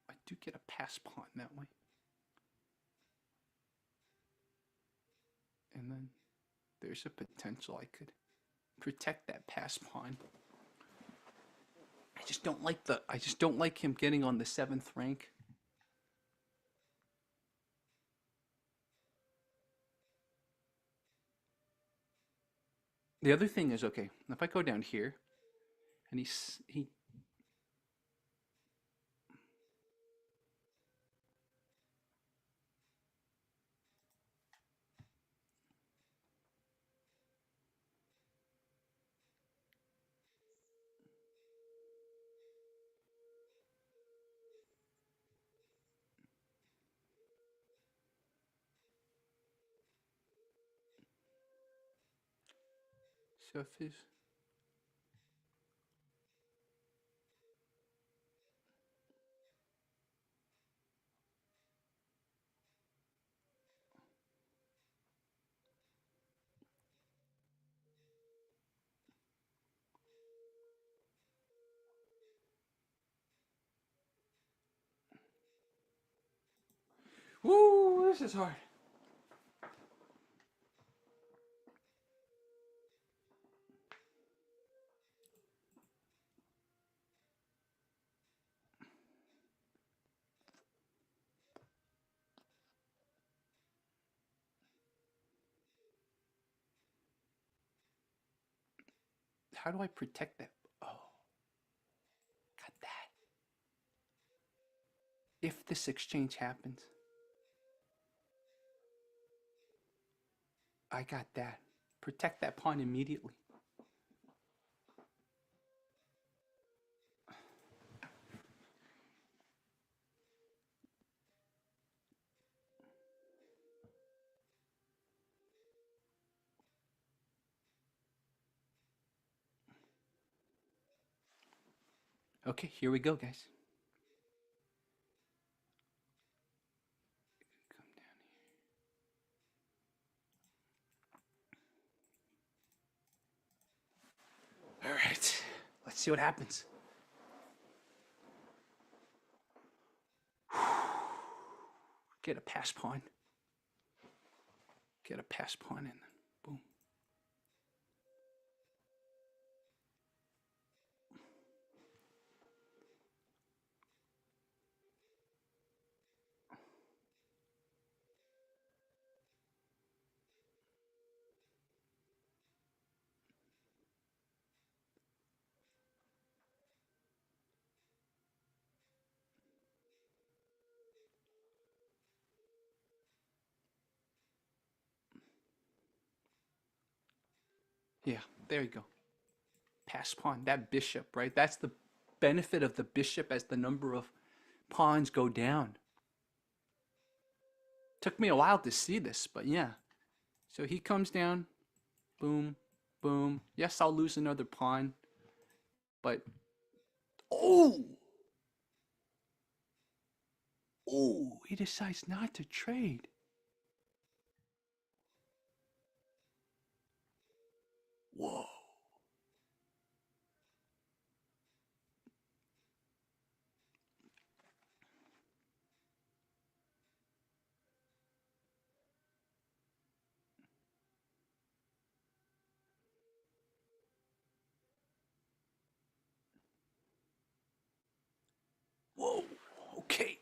I do get a pass pawn that way. And then there's a potential I could protect that pass pawn. I just don't like him getting on the 7th rank. The other thing is, okay, if I go down here and he so if his woo, this is hard. How do I protect that? Oh, got that. If this exchange happens, I got that. Protect that pawn immediately. Okay, here we go, guys. Come down here. All right, let's see what happens. Get a pass pawn. Get a pass pawn in. Boom. Yeah, there you go. Pass pawn. That bishop, right? That's the benefit of the bishop as the number of pawns go down. Took me a while to see this, but yeah. So he comes down. Boom, boom. Yes, I'll lose another pawn. But, oh! Oh, he decides not to trade. Whoa. Whoa. Okay. Okay.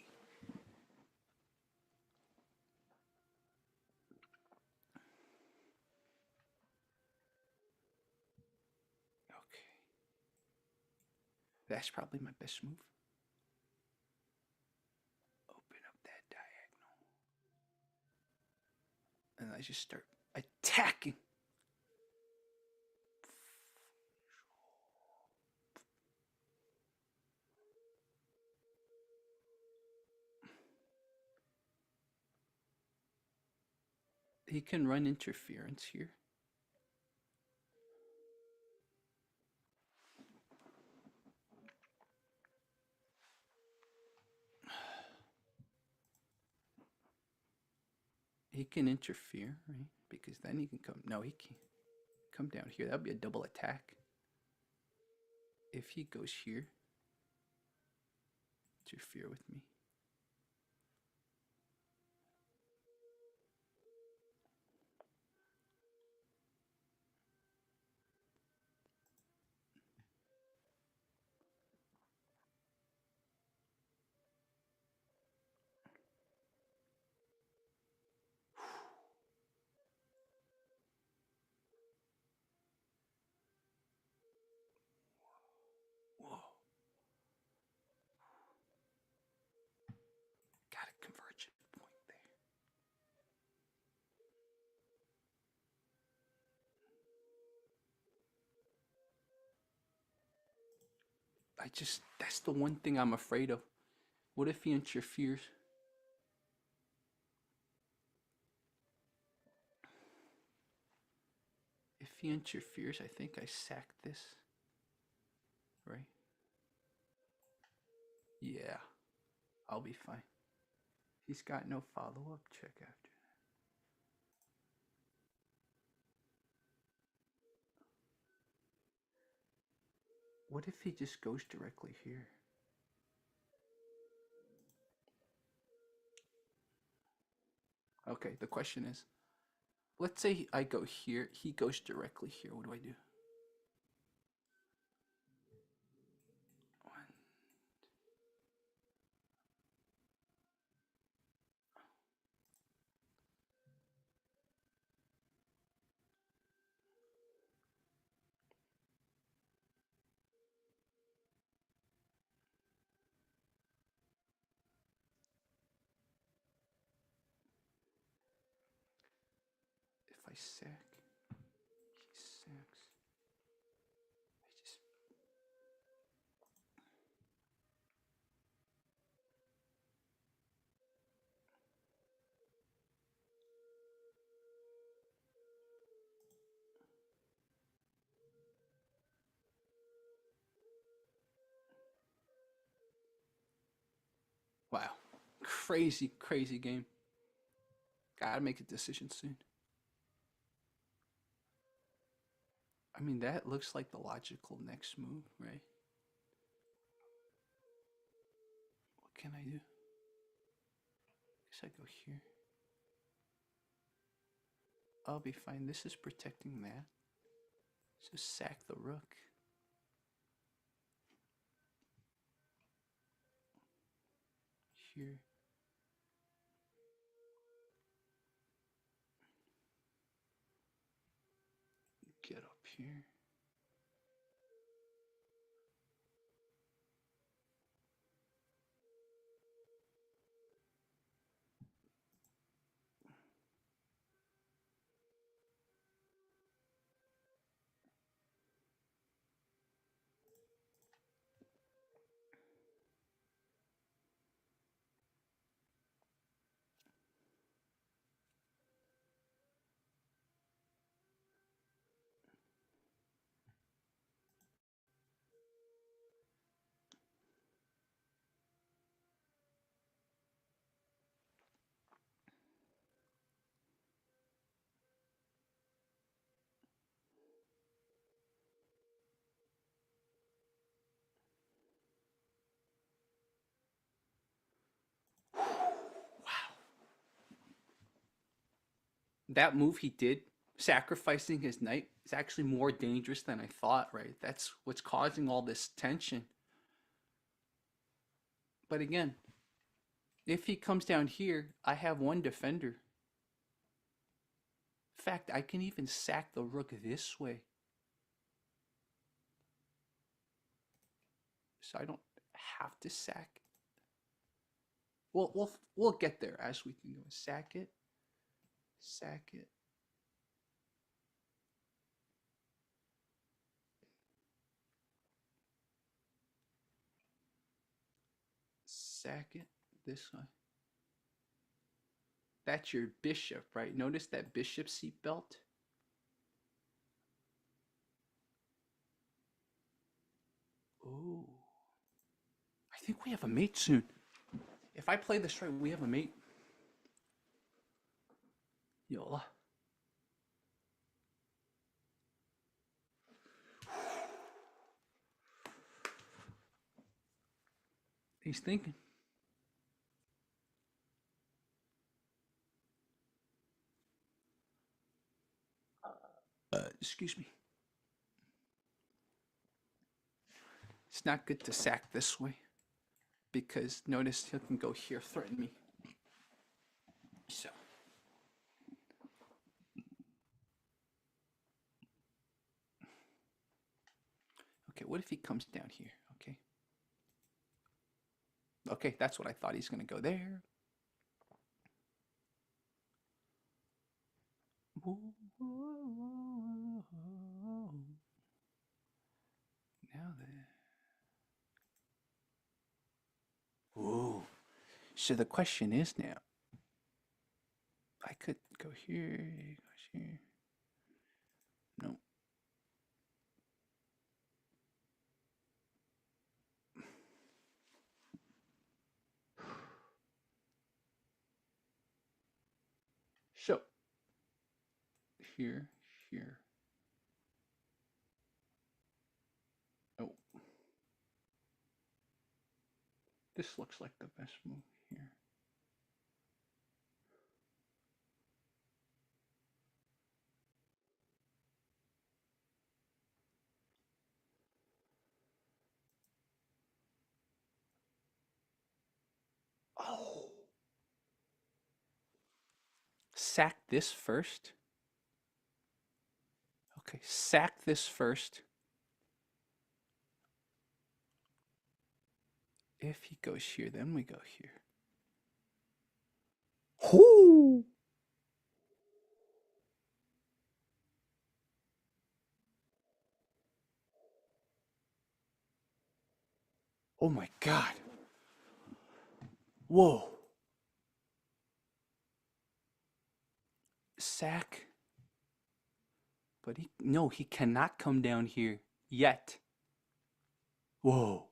That's probably my best move. Open up that diagonal. And I just start attacking. He can run interference here. He can interfere, right? Because then he can come. No, he can't come down here. That would be a double attack. If he goes here, interfere with me. Whoa. Got a convergent point there. That's the one thing I'm afraid of. What if he interferes? If he interferes, I think I sack this. Right? Yeah. I'll be fine. He's got no follow-up check after. What if he just goes directly here? Okay, the question is, let's say I go here, he goes directly here. What do I do? One. If I sack, he sacks. I just wow, crazy, crazy game. Gotta make a decision soon. I mean, that looks like the logical next move, right? What can I do? Because So I go here. I'll be fine. This is protecting that. So sack the rook. Here. Get up here. That move he did, sacrificing his knight, is actually more dangerous than I thought, right? That's what's causing all this tension. But again, if he comes down here, I have one defender. In fact, I can even sack the rook this way. So I don't have to sack. We'll get there as we can go. Sack it. Sack it. Sack it this way. That's your bishop, right? Notice that bishop seat belt. Oh, I think we have a mate soon. If I play this right, we have a mate. Yola. He's thinking. Excuse me. It's not good to sack this way because notice he can go here, threaten me. So. Okay, what if he comes down here? Okay. Okay, that's what I thought. He's going to go there. Now then. Ooh. So the question is now, I could go here, go here. No. So here, here. Oh. This looks like the best move here. Oh. Sack this first. Okay, sack this first. If he goes here, then we go here. Whoo! Oh my God. Whoa. Sack. But he cannot come down here yet. Whoa.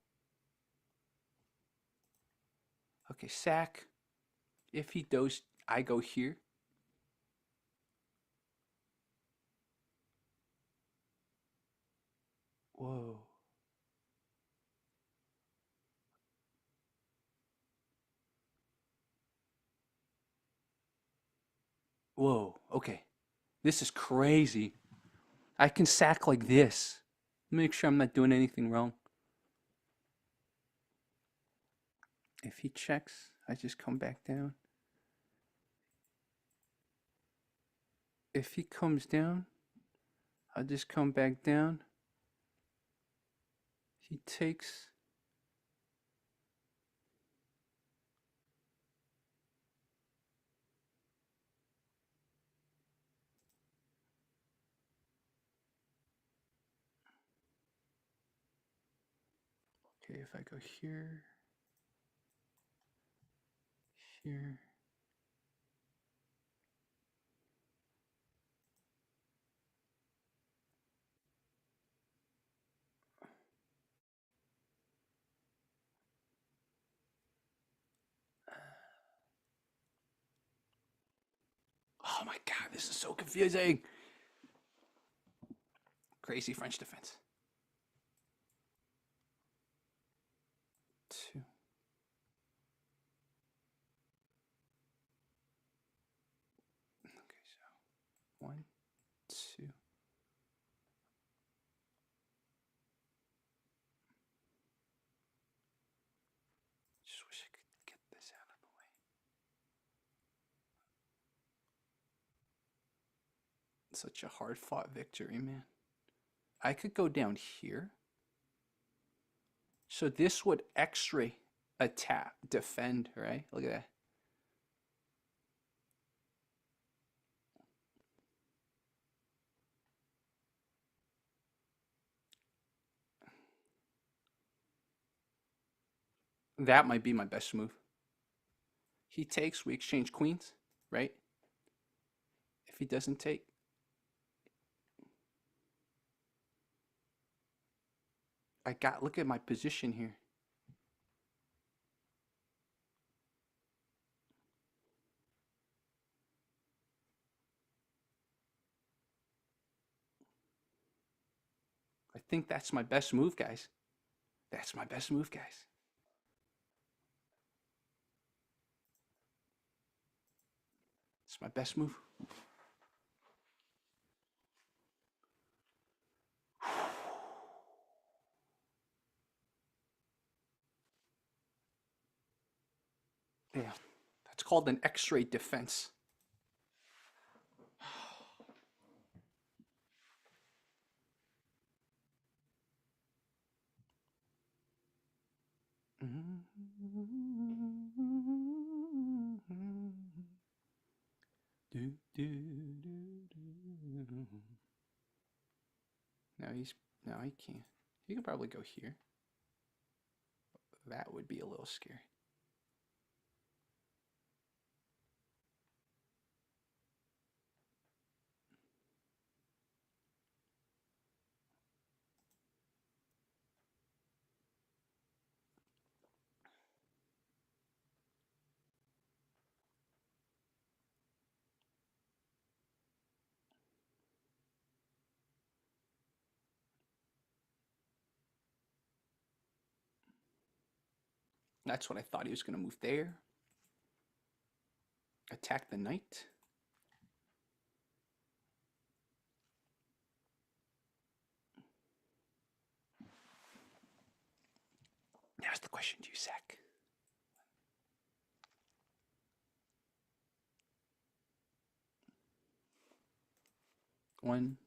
Okay, sack. If he does, I go here. Whoa. Whoa, okay. This is crazy. I can sack like this. Make sure I'm not doing anything wrong. If he checks, I just come back down. If he comes down, I just come back down. He takes. Okay, if I go here, here. Oh my God, this is so confusing. Crazy French defense. 2. Okay, so 1, 2. Just wish I could get this out of the way. Such a hard fought victory, man. I could go down here. So this would X-ray attack, defend, right? Look at that. That might be my best move. He takes, we exchange queens, right? If he doesn't take, look at my position here. I think that's my best move, guys. That's my best move, guys. It's my best move. Yeah, that's called an X-ray defense. No, he can't. He could probably go here. That would be a little scary. That's what I thought he was going to move there. Attack the knight. Now's the question, do you sack? One.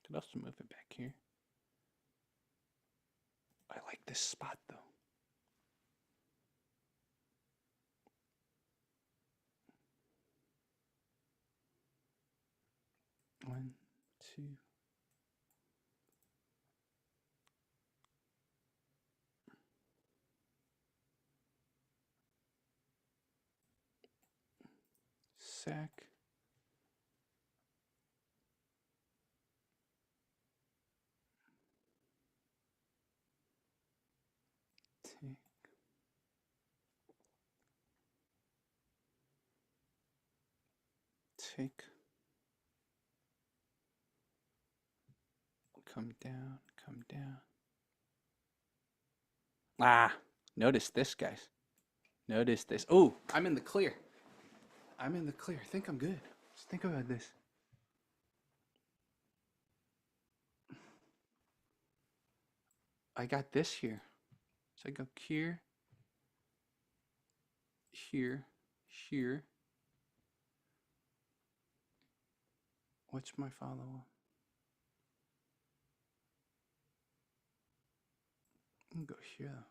Could also move it back here. I like this spot though. One, two. Sack. Take. Take. Come down, come down. Ah, notice this, guys. Notice this. Oh, I'm in the clear. I'm in the clear. I think I'm good. Let's think about this. I got this here. So I go here, here, here. What's my follow-up? I can go here.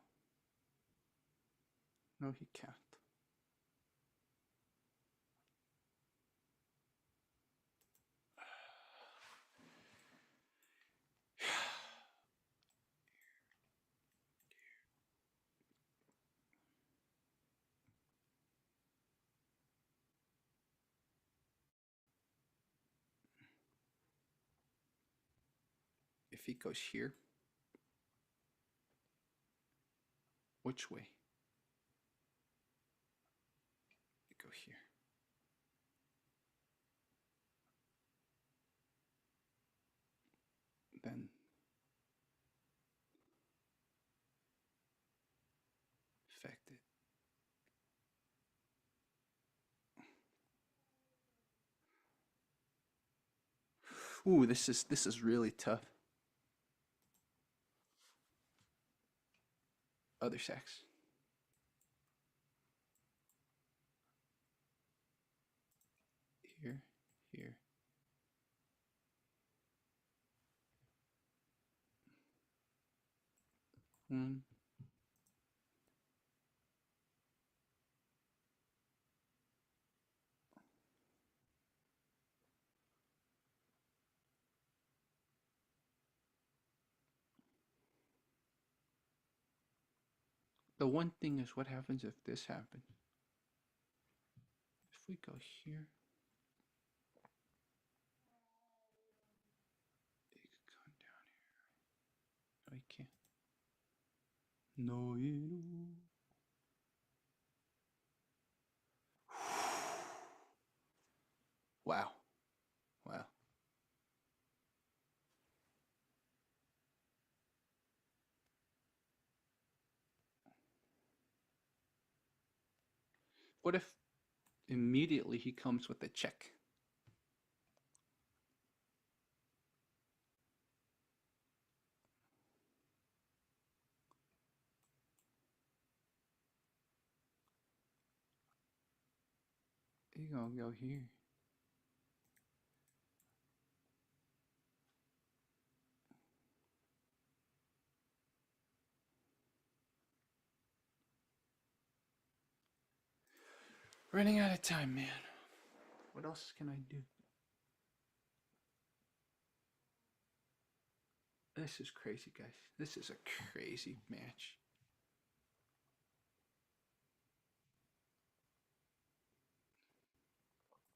No, he can't. If he goes here, which way? Go here. Then affect it. Ooh, this is really tough. Other sex. Here, here. One. The one thing is, what happens if this happens? If we go here, you can come down here. No, you can't. No, you. Wow. Wow. What if immediately he comes with a check? You gonna go here. Running out of time, man. What else can I do? This is crazy, guys. This is a crazy match.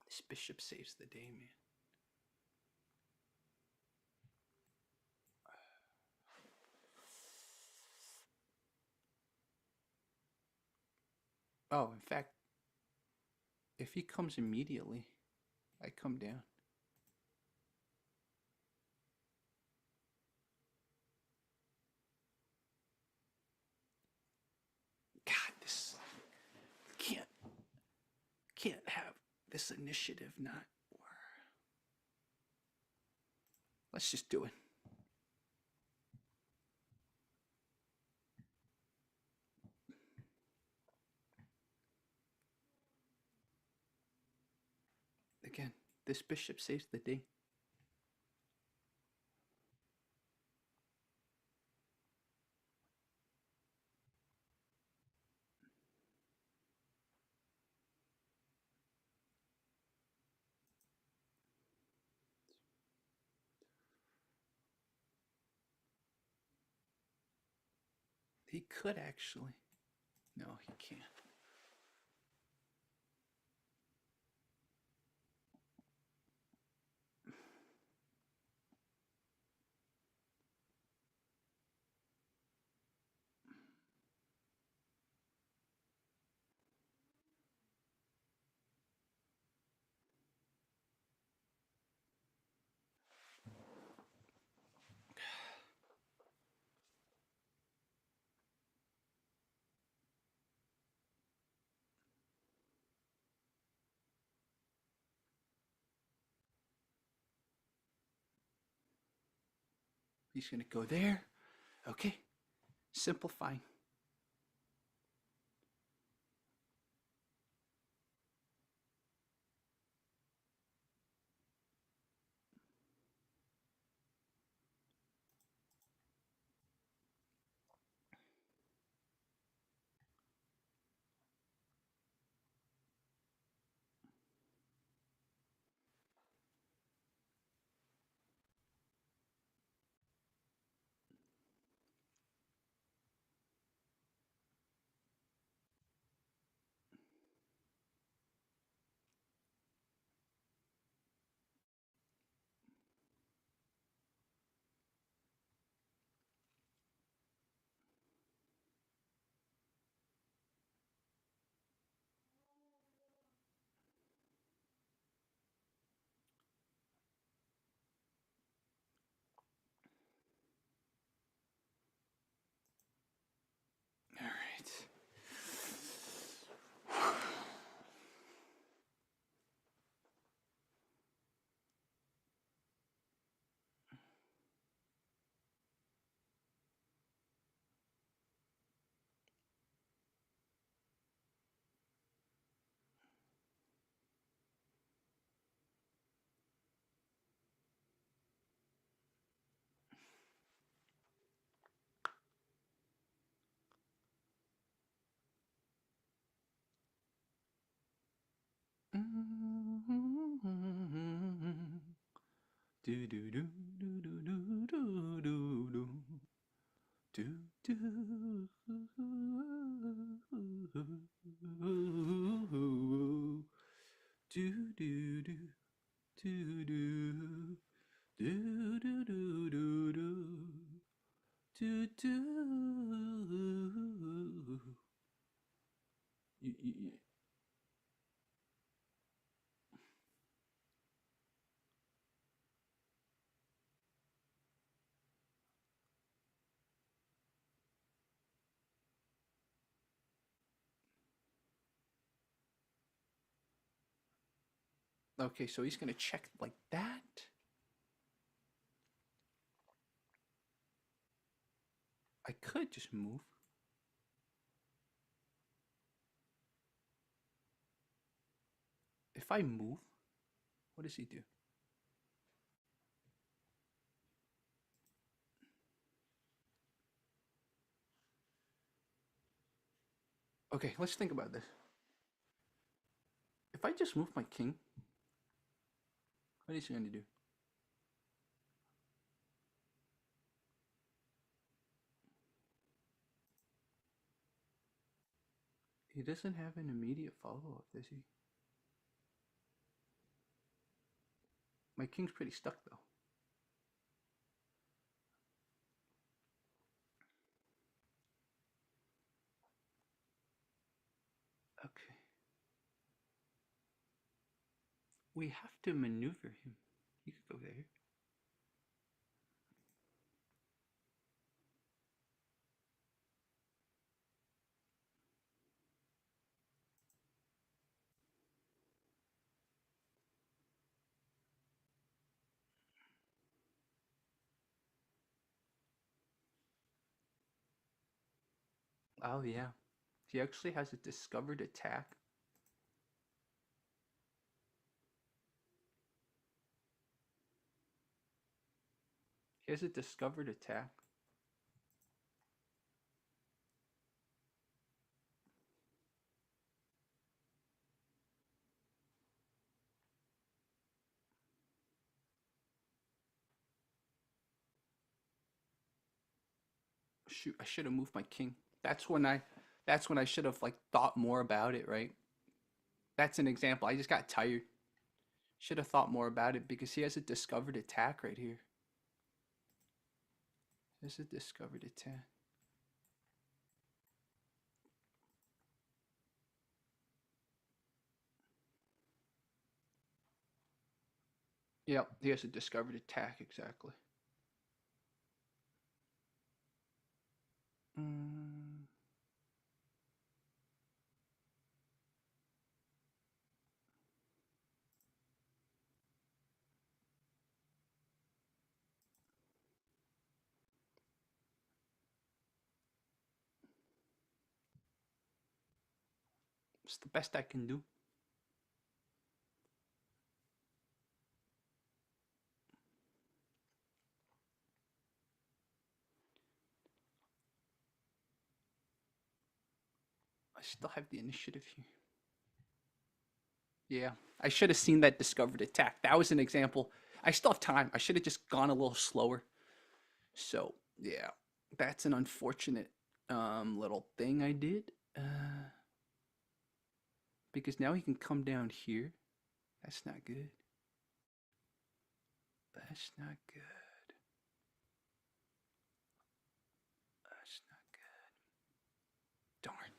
This bishop saves the day, man. Oh, in fact, if he comes immediately, I come down. God, this can't have this initiative not. Let's just do it. Again, this bishop saves the day. He could actually. No, he can't. He's going to go there. Okay. Simplifying. All right. Do do do do do do do do do. Do do do do do do do do do do do do do. Okay, so he's gonna check like that. I could just move. If I move, what does he do? Okay, let's think about this. If I just move my king, what is he going to do? He doesn't have an immediate follow-up, does he? My king's pretty stuck, though. Okay. We have to maneuver him. He could go there. Oh, yeah. He actually has a discovered attack. He has a discovered attack. Shoot, I should have moved my king. That's when I should have like thought more about it, right? That's an example. I just got tired. Should have thought more about it because he has a discovered attack right here. There's a discovered attack. Yep, he has a discovered attack, exactly. Mm. It's the best I can do. I still have the initiative here. Yeah, I should have seen that discovered attack. That was an example. I still have time. I should have just gone a little slower. So, yeah, that's an unfortunate little thing I did. Because now he can come down here. That's not good. That's not good. That's not good. Darn.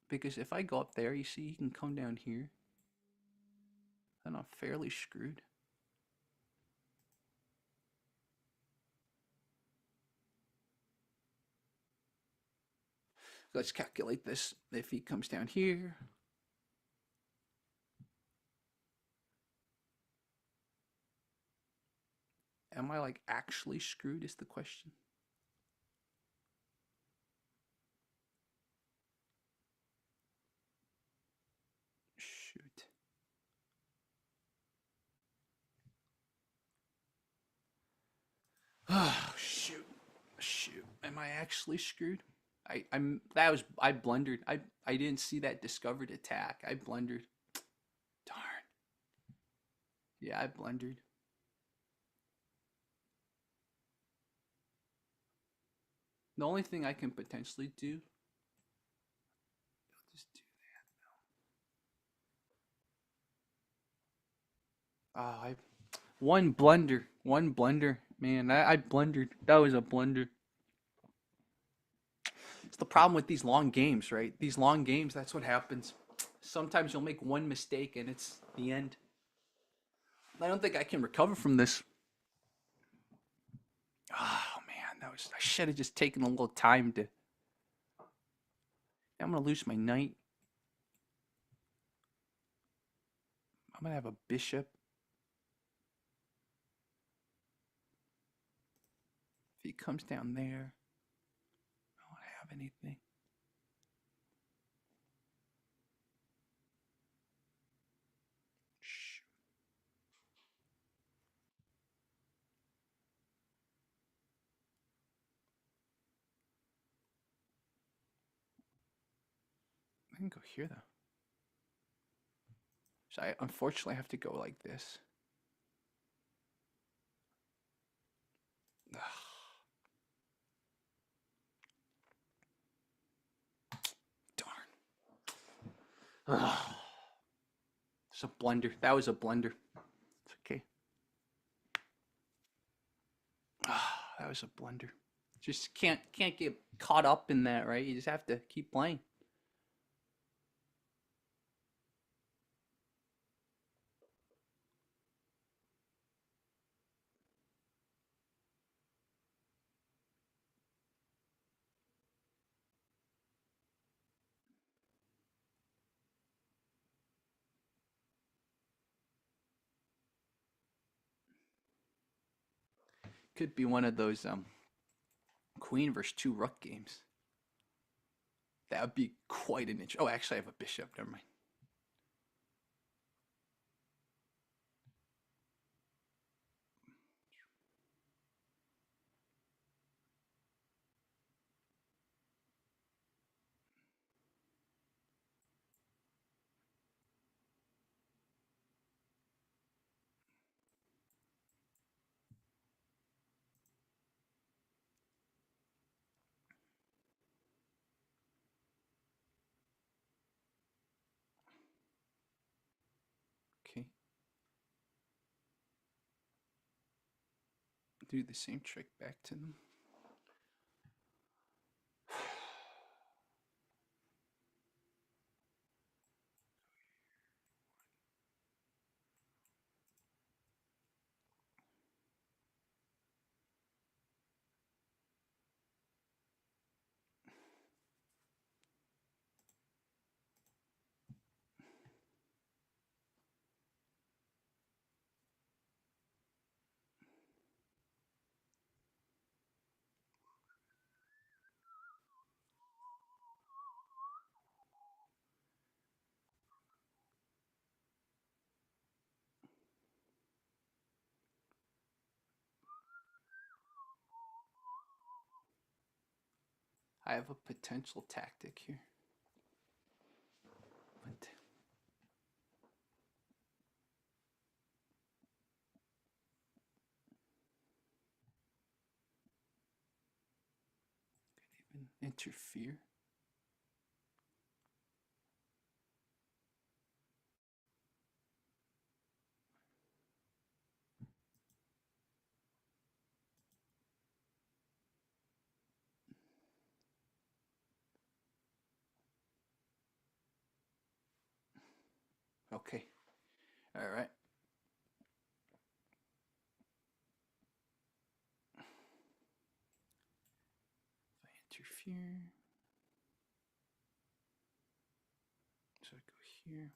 Because if I go up there, you see, he can come down here. Then I'm fairly screwed. Let's calculate this. If he comes down here, am I like actually screwed is the question. Shoot. Oh, shoot. Shoot. Am I actually screwed? I blundered. I didn't see that discovered attack. I blundered. Darn. Yeah, I blundered. The only thing I can potentially do, I'll just do that. I one blunder, man. I blundered. That was a blunder. It's the problem with these long games, right? These long games, that's what happens. Sometimes you'll make one mistake and it's the end. I don't think I can recover from this. Oh man, I should have just taken a little time to. I'm gonna lose my knight. I'm gonna have a bishop. If he comes down there, I don't have anything. I can go here though. So I unfortunately have to go like this. Ugh. Darn. Ugh. It's a blunder. That was a blunder. It's okay. That was a blunder. Just can't get caught up in that, right? You just have to keep playing. Could be one of those queen versus two rook games. That would be quite an inch. Oh, actually, I have a bishop. Never mind. Okay. Do the same trick back to them. I have a potential tactic here. But could even interfere. Okay. All right. If I interfere, so I go here.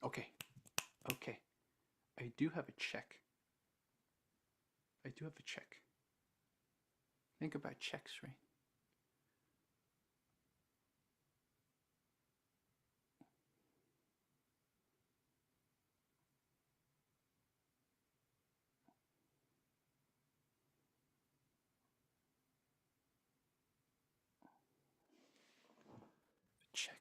Okay. Okay. I do have a check. I do have a check. Think about checks, right? A check.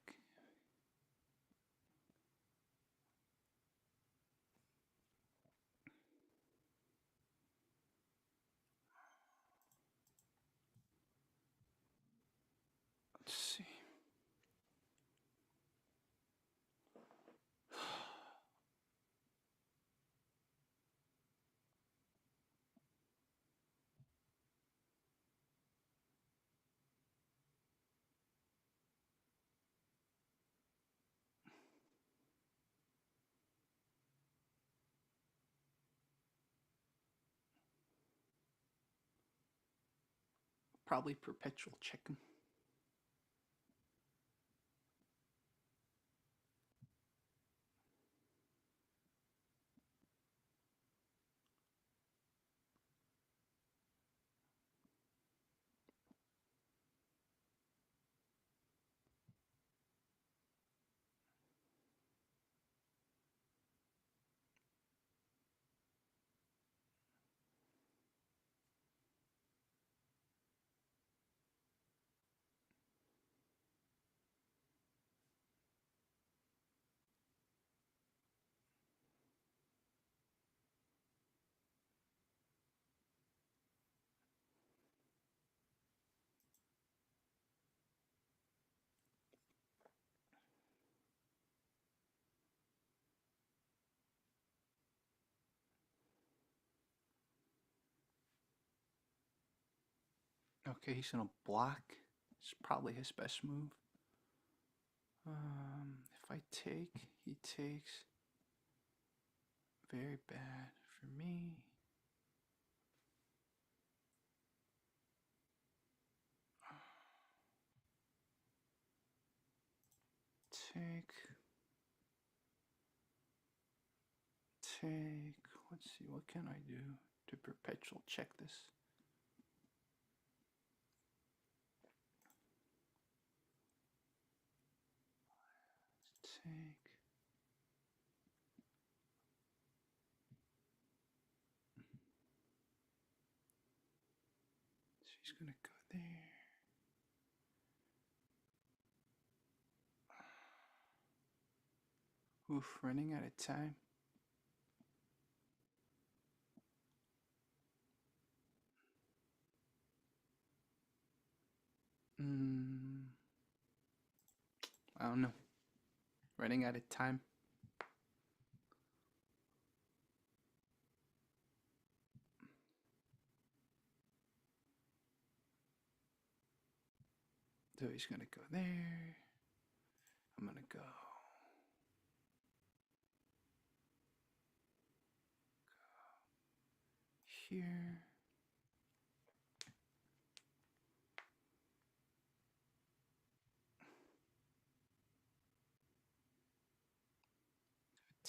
Let's see. Probably perpetual check them. Okay, he's gonna block. It's probably his best move. If I take, he takes. Very bad for me. Take. Take. Let's see, what can I do to perpetual check this? Take. So he's gonna go there. Oof, running out of time. I don't know. Running out of time. So he's gonna go there. I'm gonna go here.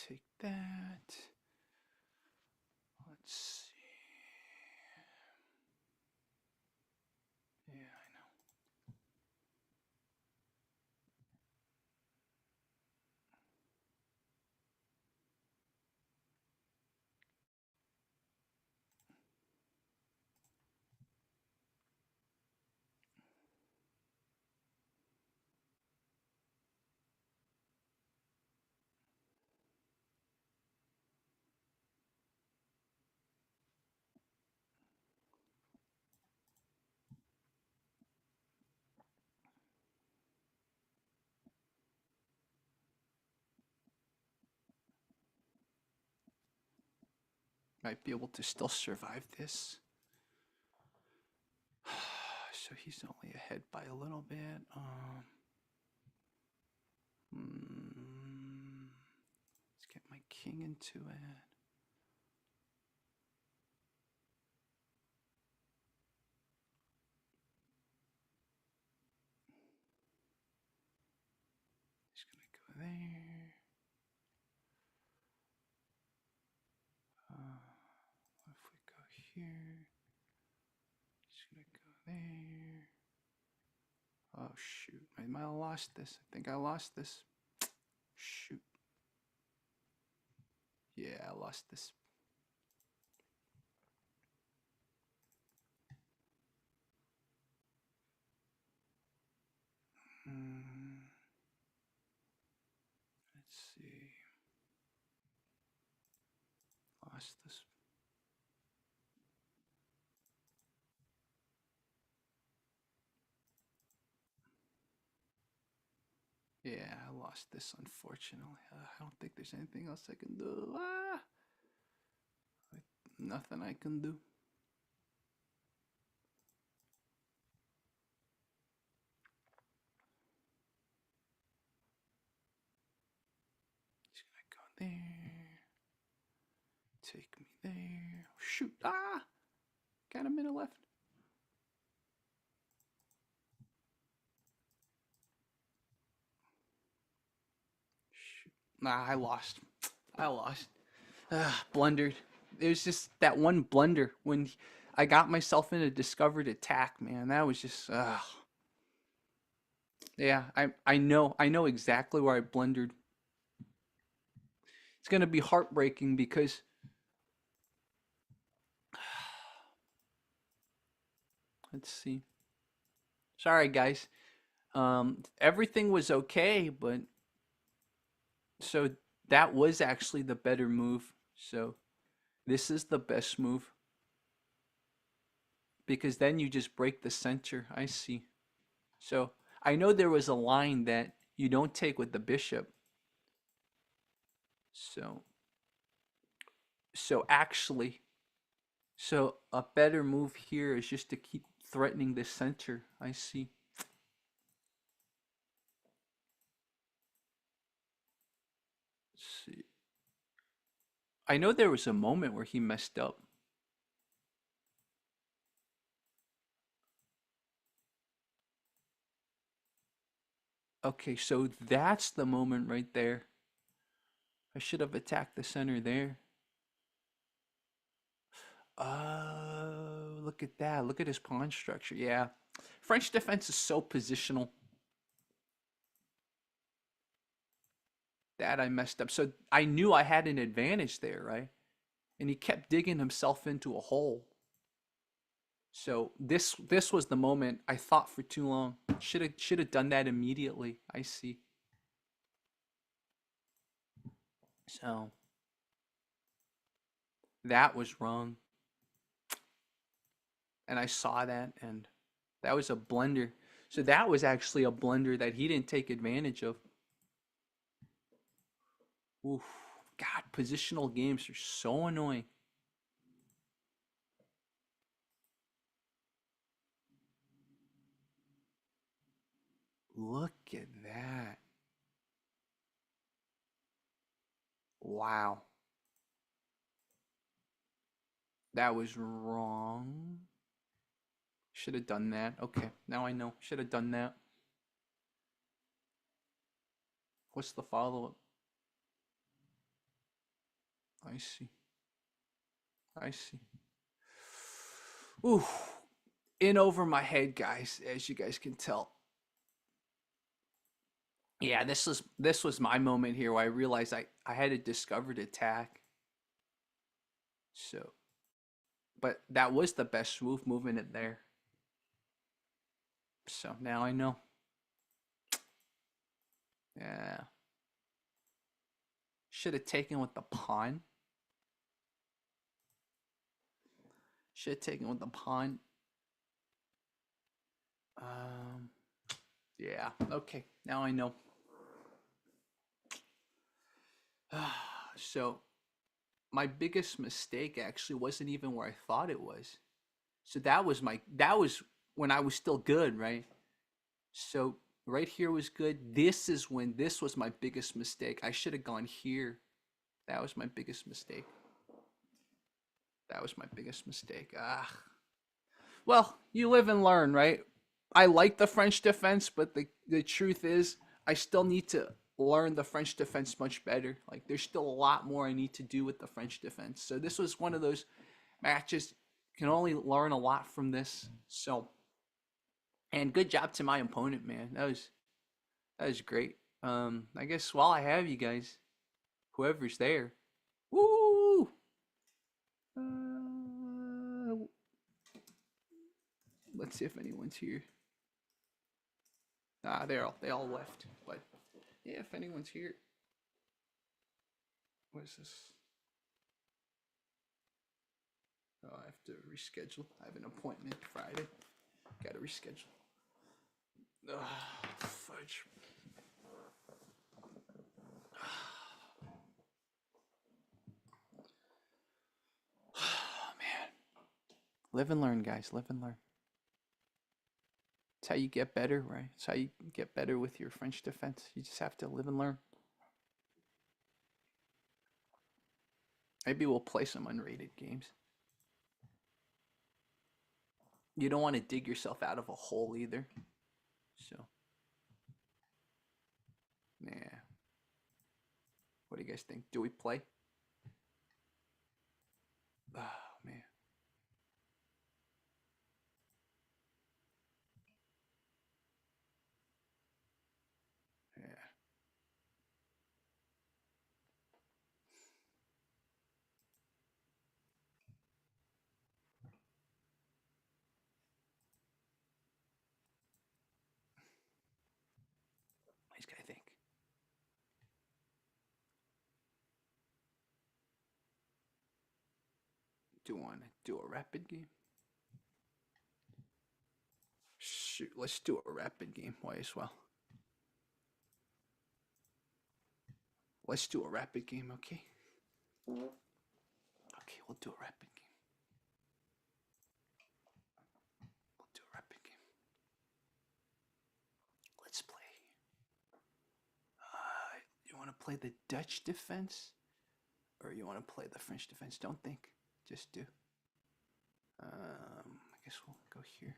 take that. Let's see. Yeah, I know. Might be able to still survive this. So he's only ahead by a little bit. Let's get my king into it. He's gonna go there. What if we go here? He's gonna go there. Oh shoot! I might have lost this. I think I lost this. Shoot. Yeah, I lost this. Let's see. Lost this. Yeah, I lost this, unfortunately. I don't think there's anything else I can do. Nothing I can do. He's gonna go there. Take me there. Shoot. Got a minute left. Shoot. I lost. Blundered. It was just that one blunder when I got myself in a discovered attack, man. That was just yeah, I know exactly where I blundered. It's gonna be heartbreaking because let's see. Sorry guys. Everything was okay, but so that was actually the better move. So this is the best move because then you just break the center. I see. So I know there was a line that you don't take with the bishop. So actually, so a better move here is just to keep threatening the center. I see. Let's see. I know there was a moment where he messed up. Okay, so that's the moment right there. I should have attacked the center there. Oh, look at that. Look at his pawn structure. Yeah. French defense is so positional. That I messed up. So I knew I had an advantage there, right? And he kept digging himself into a hole. So this was the moment I thought for too long. Should have done that immediately. I see. So that was wrong. And I saw that and that was a blunder. So that was actually a blunder that he didn't take advantage of. Oof. God, positional games are so annoying. Look at that. Wow. That was wrong. Should have done that. Okay, now I know. Should have done that. What's the follow-up? I see. I see. Ooh, in over my head, guys. As you guys can tell. Yeah, this was my moment here where I realized I had a discovered attack. So, but that was the best move, moving it there. So now I know. Yeah, should have taken with the pawn. Should have taken with the pawn. Um, yeah. Okay, now I know. So my biggest mistake actually wasn't even where I thought it was. So that was when I was still good, right? So right here was good. This is when this was my biggest mistake. I should have gone here. That was my biggest mistake. That was my biggest mistake. Ah. Well, you live and learn, right? I like the French defense, but the truth is I still need to learn the French defense much better. Like there's still a lot more I need to do with the French defense. So this was one of those matches, can only learn a lot from this. So, and good job to my opponent, man. That was great. I guess while I have you guys, whoever's there, woo! Let's see if anyone's here. Ah, they all left. But yeah, if anyone's here, what is this? Oh, I have to reschedule. I have an appointment Friday. Got to reschedule. Fudge. Oh, man. Live and learn, guys. Live and learn. It's how you get better, right? It's how you get better with your French defense. You just have to live and learn. Maybe we'll play some unrated games. You don't want to dig yourself out of a hole either. So, yeah. What do you guys think? Do we play? Oh, man. Yeah. What do you guys think? Do you want to do a rapid game? Shoot, let's do a rapid game. Why as well? Let's do a rapid game, okay? Okay, we'll do a rapid game. We'll do a rapid game. Let's play. You want to play the Dutch defense? Or you want to play the French defense? Don't think. Just do. I guess we'll go here.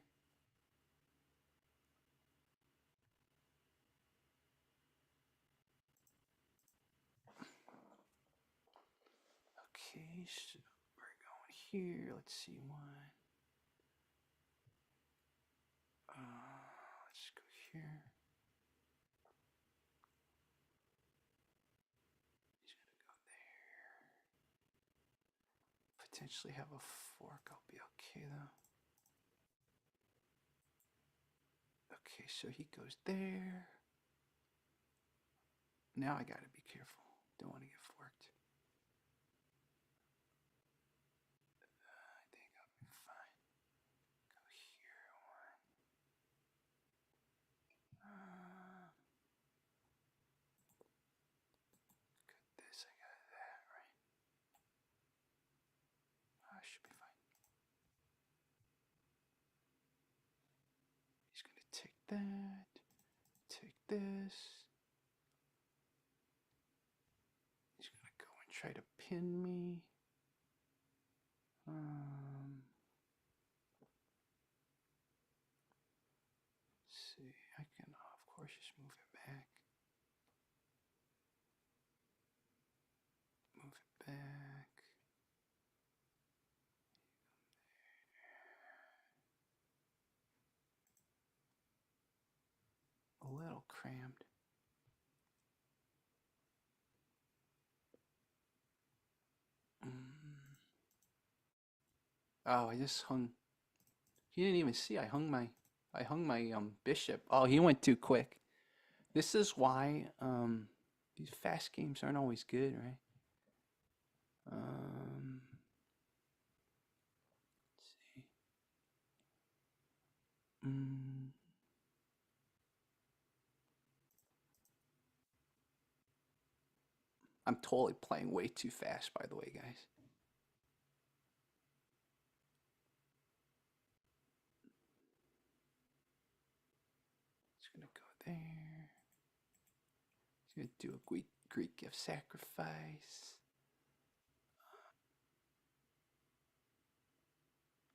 Okay, so we're going here. Let's see one. Let's go here. He's gonna go there. Potentially have a fork. I'll be okay though. Okay, so he goes there. Now I gotta be careful. Don't want to get forked. I think I'll be fine. Go here one. Got this. I got that right. I should be fine. He's gonna take that. Take this. He's gonna go and try to pin me. See, I can of course just move it back. Move it back. crammed. Oh, I just hung. He didn't even see. I hung my bishop. Oh, he went too quick. This is why these fast games aren't always good, right? Let's see. I'm totally playing way too fast, by the way, guys. It's gonna go there. It's gonna do a Greek gift sacrifice.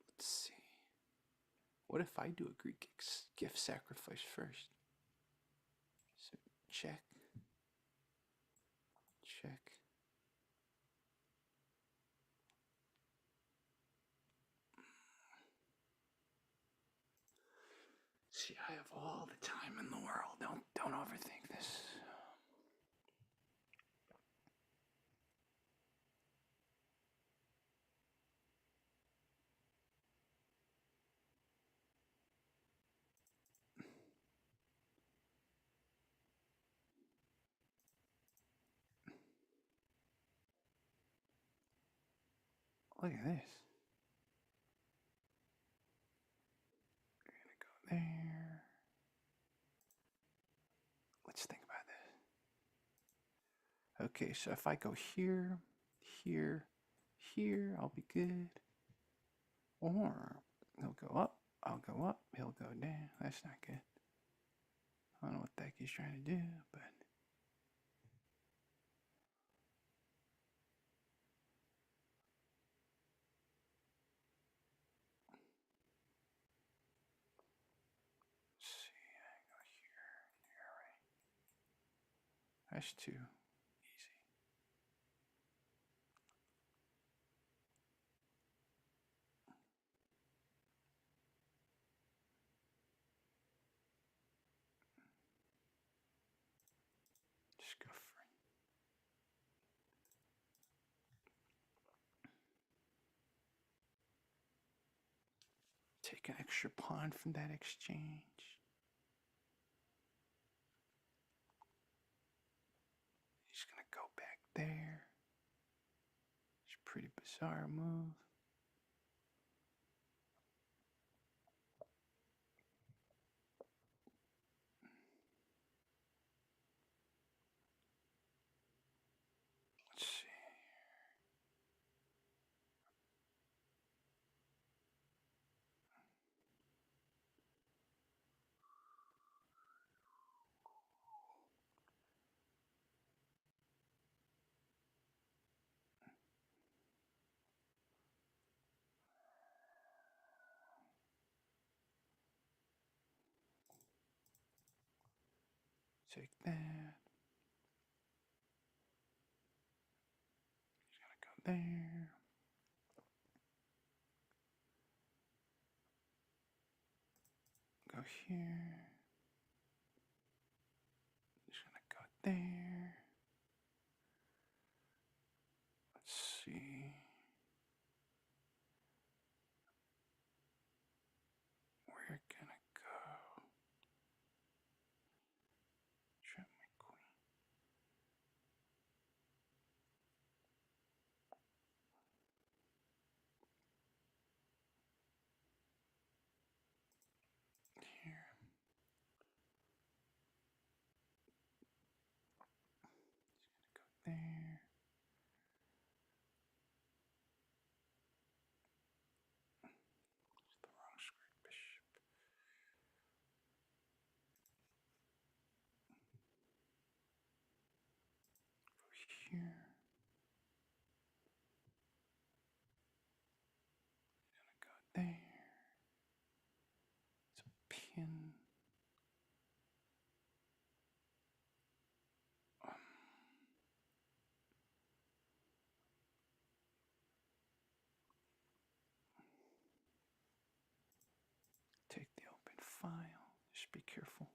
Let's see. What if I do a Greek gift sacrifice first? So check, check. See, I have all the time in the world. Don't overthink this. Look at this. We're gonna go there. Let's think about this. Okay, so if I go here, here, here, I'll be good. Or he'll go up, I'll go up, he'll go down. That's not good. I don't know what the heck he's trying to do, but let's see. I go here, here, right? That's too easy. Just go for it. Take an extra pawn from that exchange. He's gonna go back there. It's a pretty bizarre move. Let's see. Take that. He's gonna go there. Go here. He's gonna go there. Let's see. We're gonna go. Trap my queen. Here. Go there. It's the wrong square bishop. Go here. Gonna go there. It's a pin. Take the open file. Just be careful.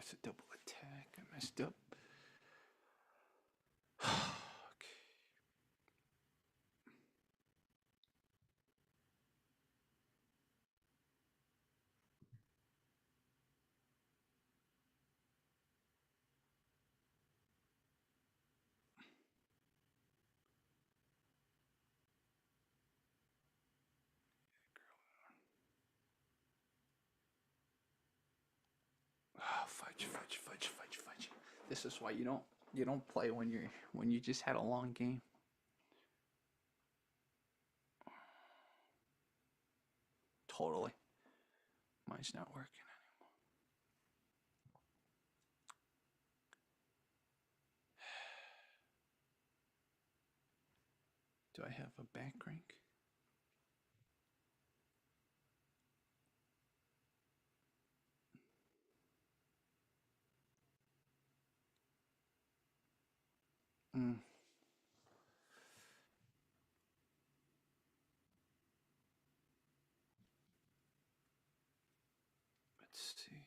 that's a double attack. I messed up. Okay. Oh, fudge, fudge, fudge, fudge, fudge. This is why you don't play when you just had a long game. Totally. Mine's not working anymore. Do I have a back rank? Mm. Let's see.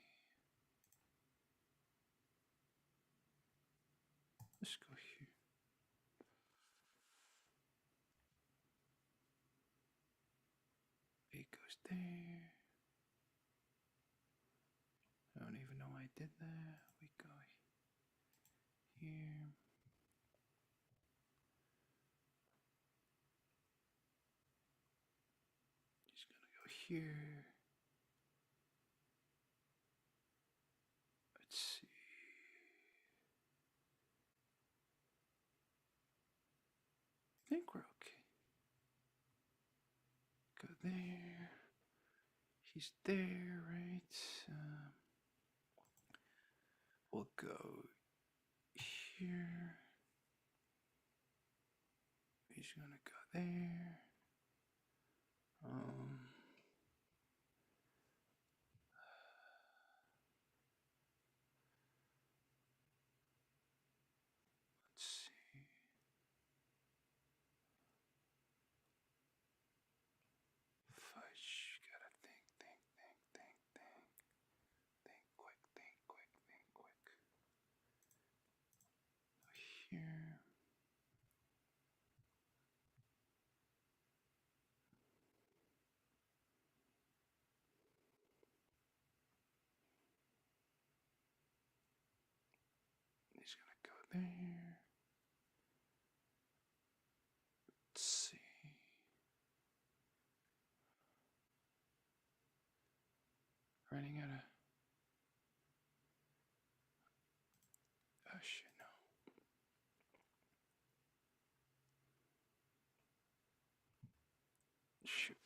Let's go here. It goes there. I don't even know I did that. We go here. Just gonna go here. Let's see. I think we're okay. Go there. He's there, right? We'll go here. He's gonna go there. Let's see. Fudge. Gotta think, think, think, think, think. Think quick, think quick, think quick. Here. He's gonna go there. Let's see. Running out of. Oh shit, no. Shoot.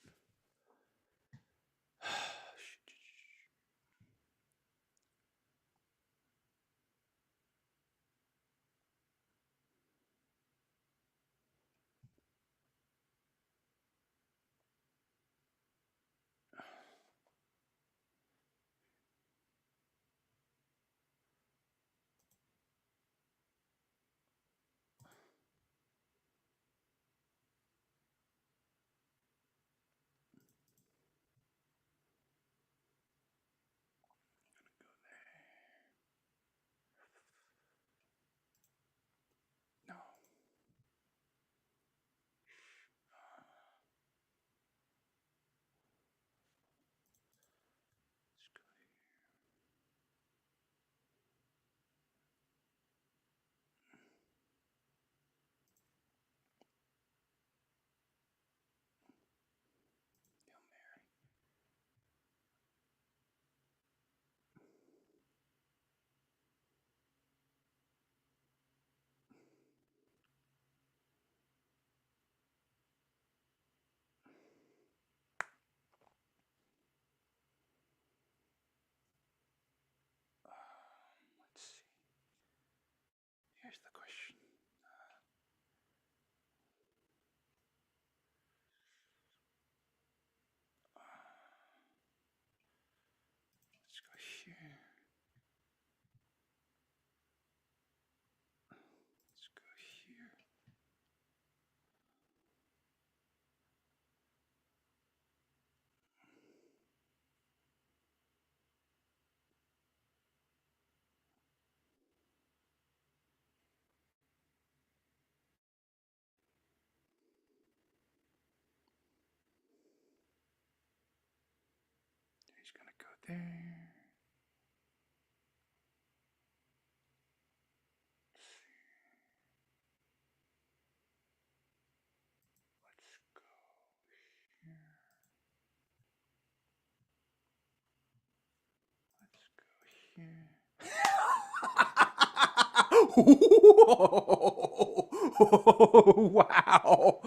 Wow.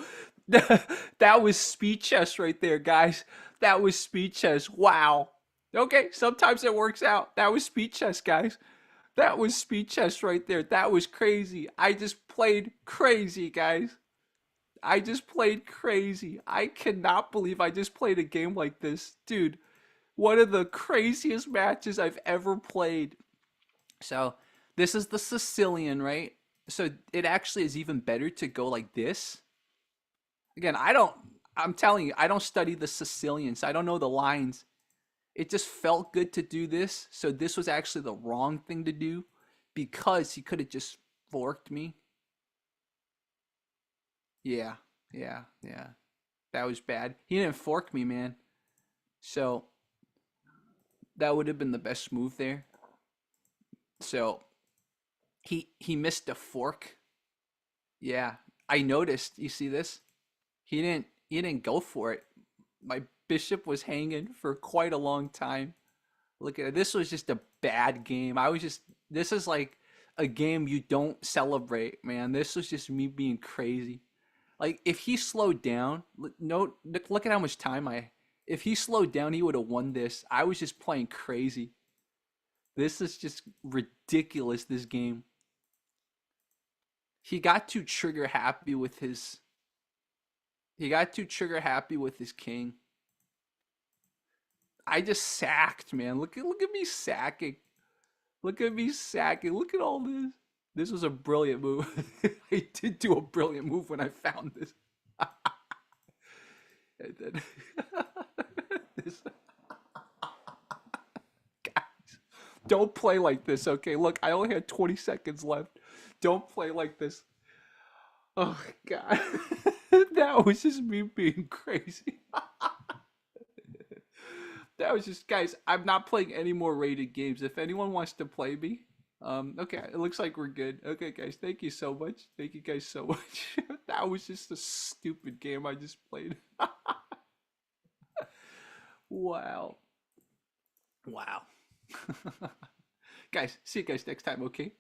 That was speed chess right there, guys. That was speed chess. Wow. Okay, sometimes it works out. That was speed chess, guys. That was speed chess right there. That was crazy. I just played crazy, guys. I just played crazy. I cannot believe I just played a game like this. Dude, one of the craziest matches I've ever played. So, this is the Sicilian, right? So, it actually is even better to go like this. Again, I'm telling you, I don't study the Sicilian, so I don't know the lines. It just felt good to do this. So, this was actually the wrong thing to do because he could have just forked me. Yeah, yeah. That was bad. He didn't fork me, man. So, that would have been the best move there. So, he missed a fork. Yeah, I noticed. You see this? He didn't go for it. My bishop was hanging for quite a long time. Look at it. This was just a bad game. This is like a game you don't celebrate, man. This was just me being crazy. Like if he slowed down, look at how much time I if he slowed down, he would have won this. I was just playing crazy. This is just ridiculous this game. He got too trigger happy with his he got too trigger happy with his king. I just sacked, man. Look at me sacking. Look at me sacking. Look at all this. This was a brilliant move. I did do a brilliant move when I found this. And then this guys, don't play like this, okay? Look, I only had 20 seconds left. Don't play like this. Oh god. That was just me being crazy. That was just guys, I'm not playing any more rated games. If anyone wants to play me, okay, it looks like we're good. Okay, guys, thank you so much. Thank you guys so much. That was just a stupid game I just played. Wow. Wow. Guys, see you guys next time, okay?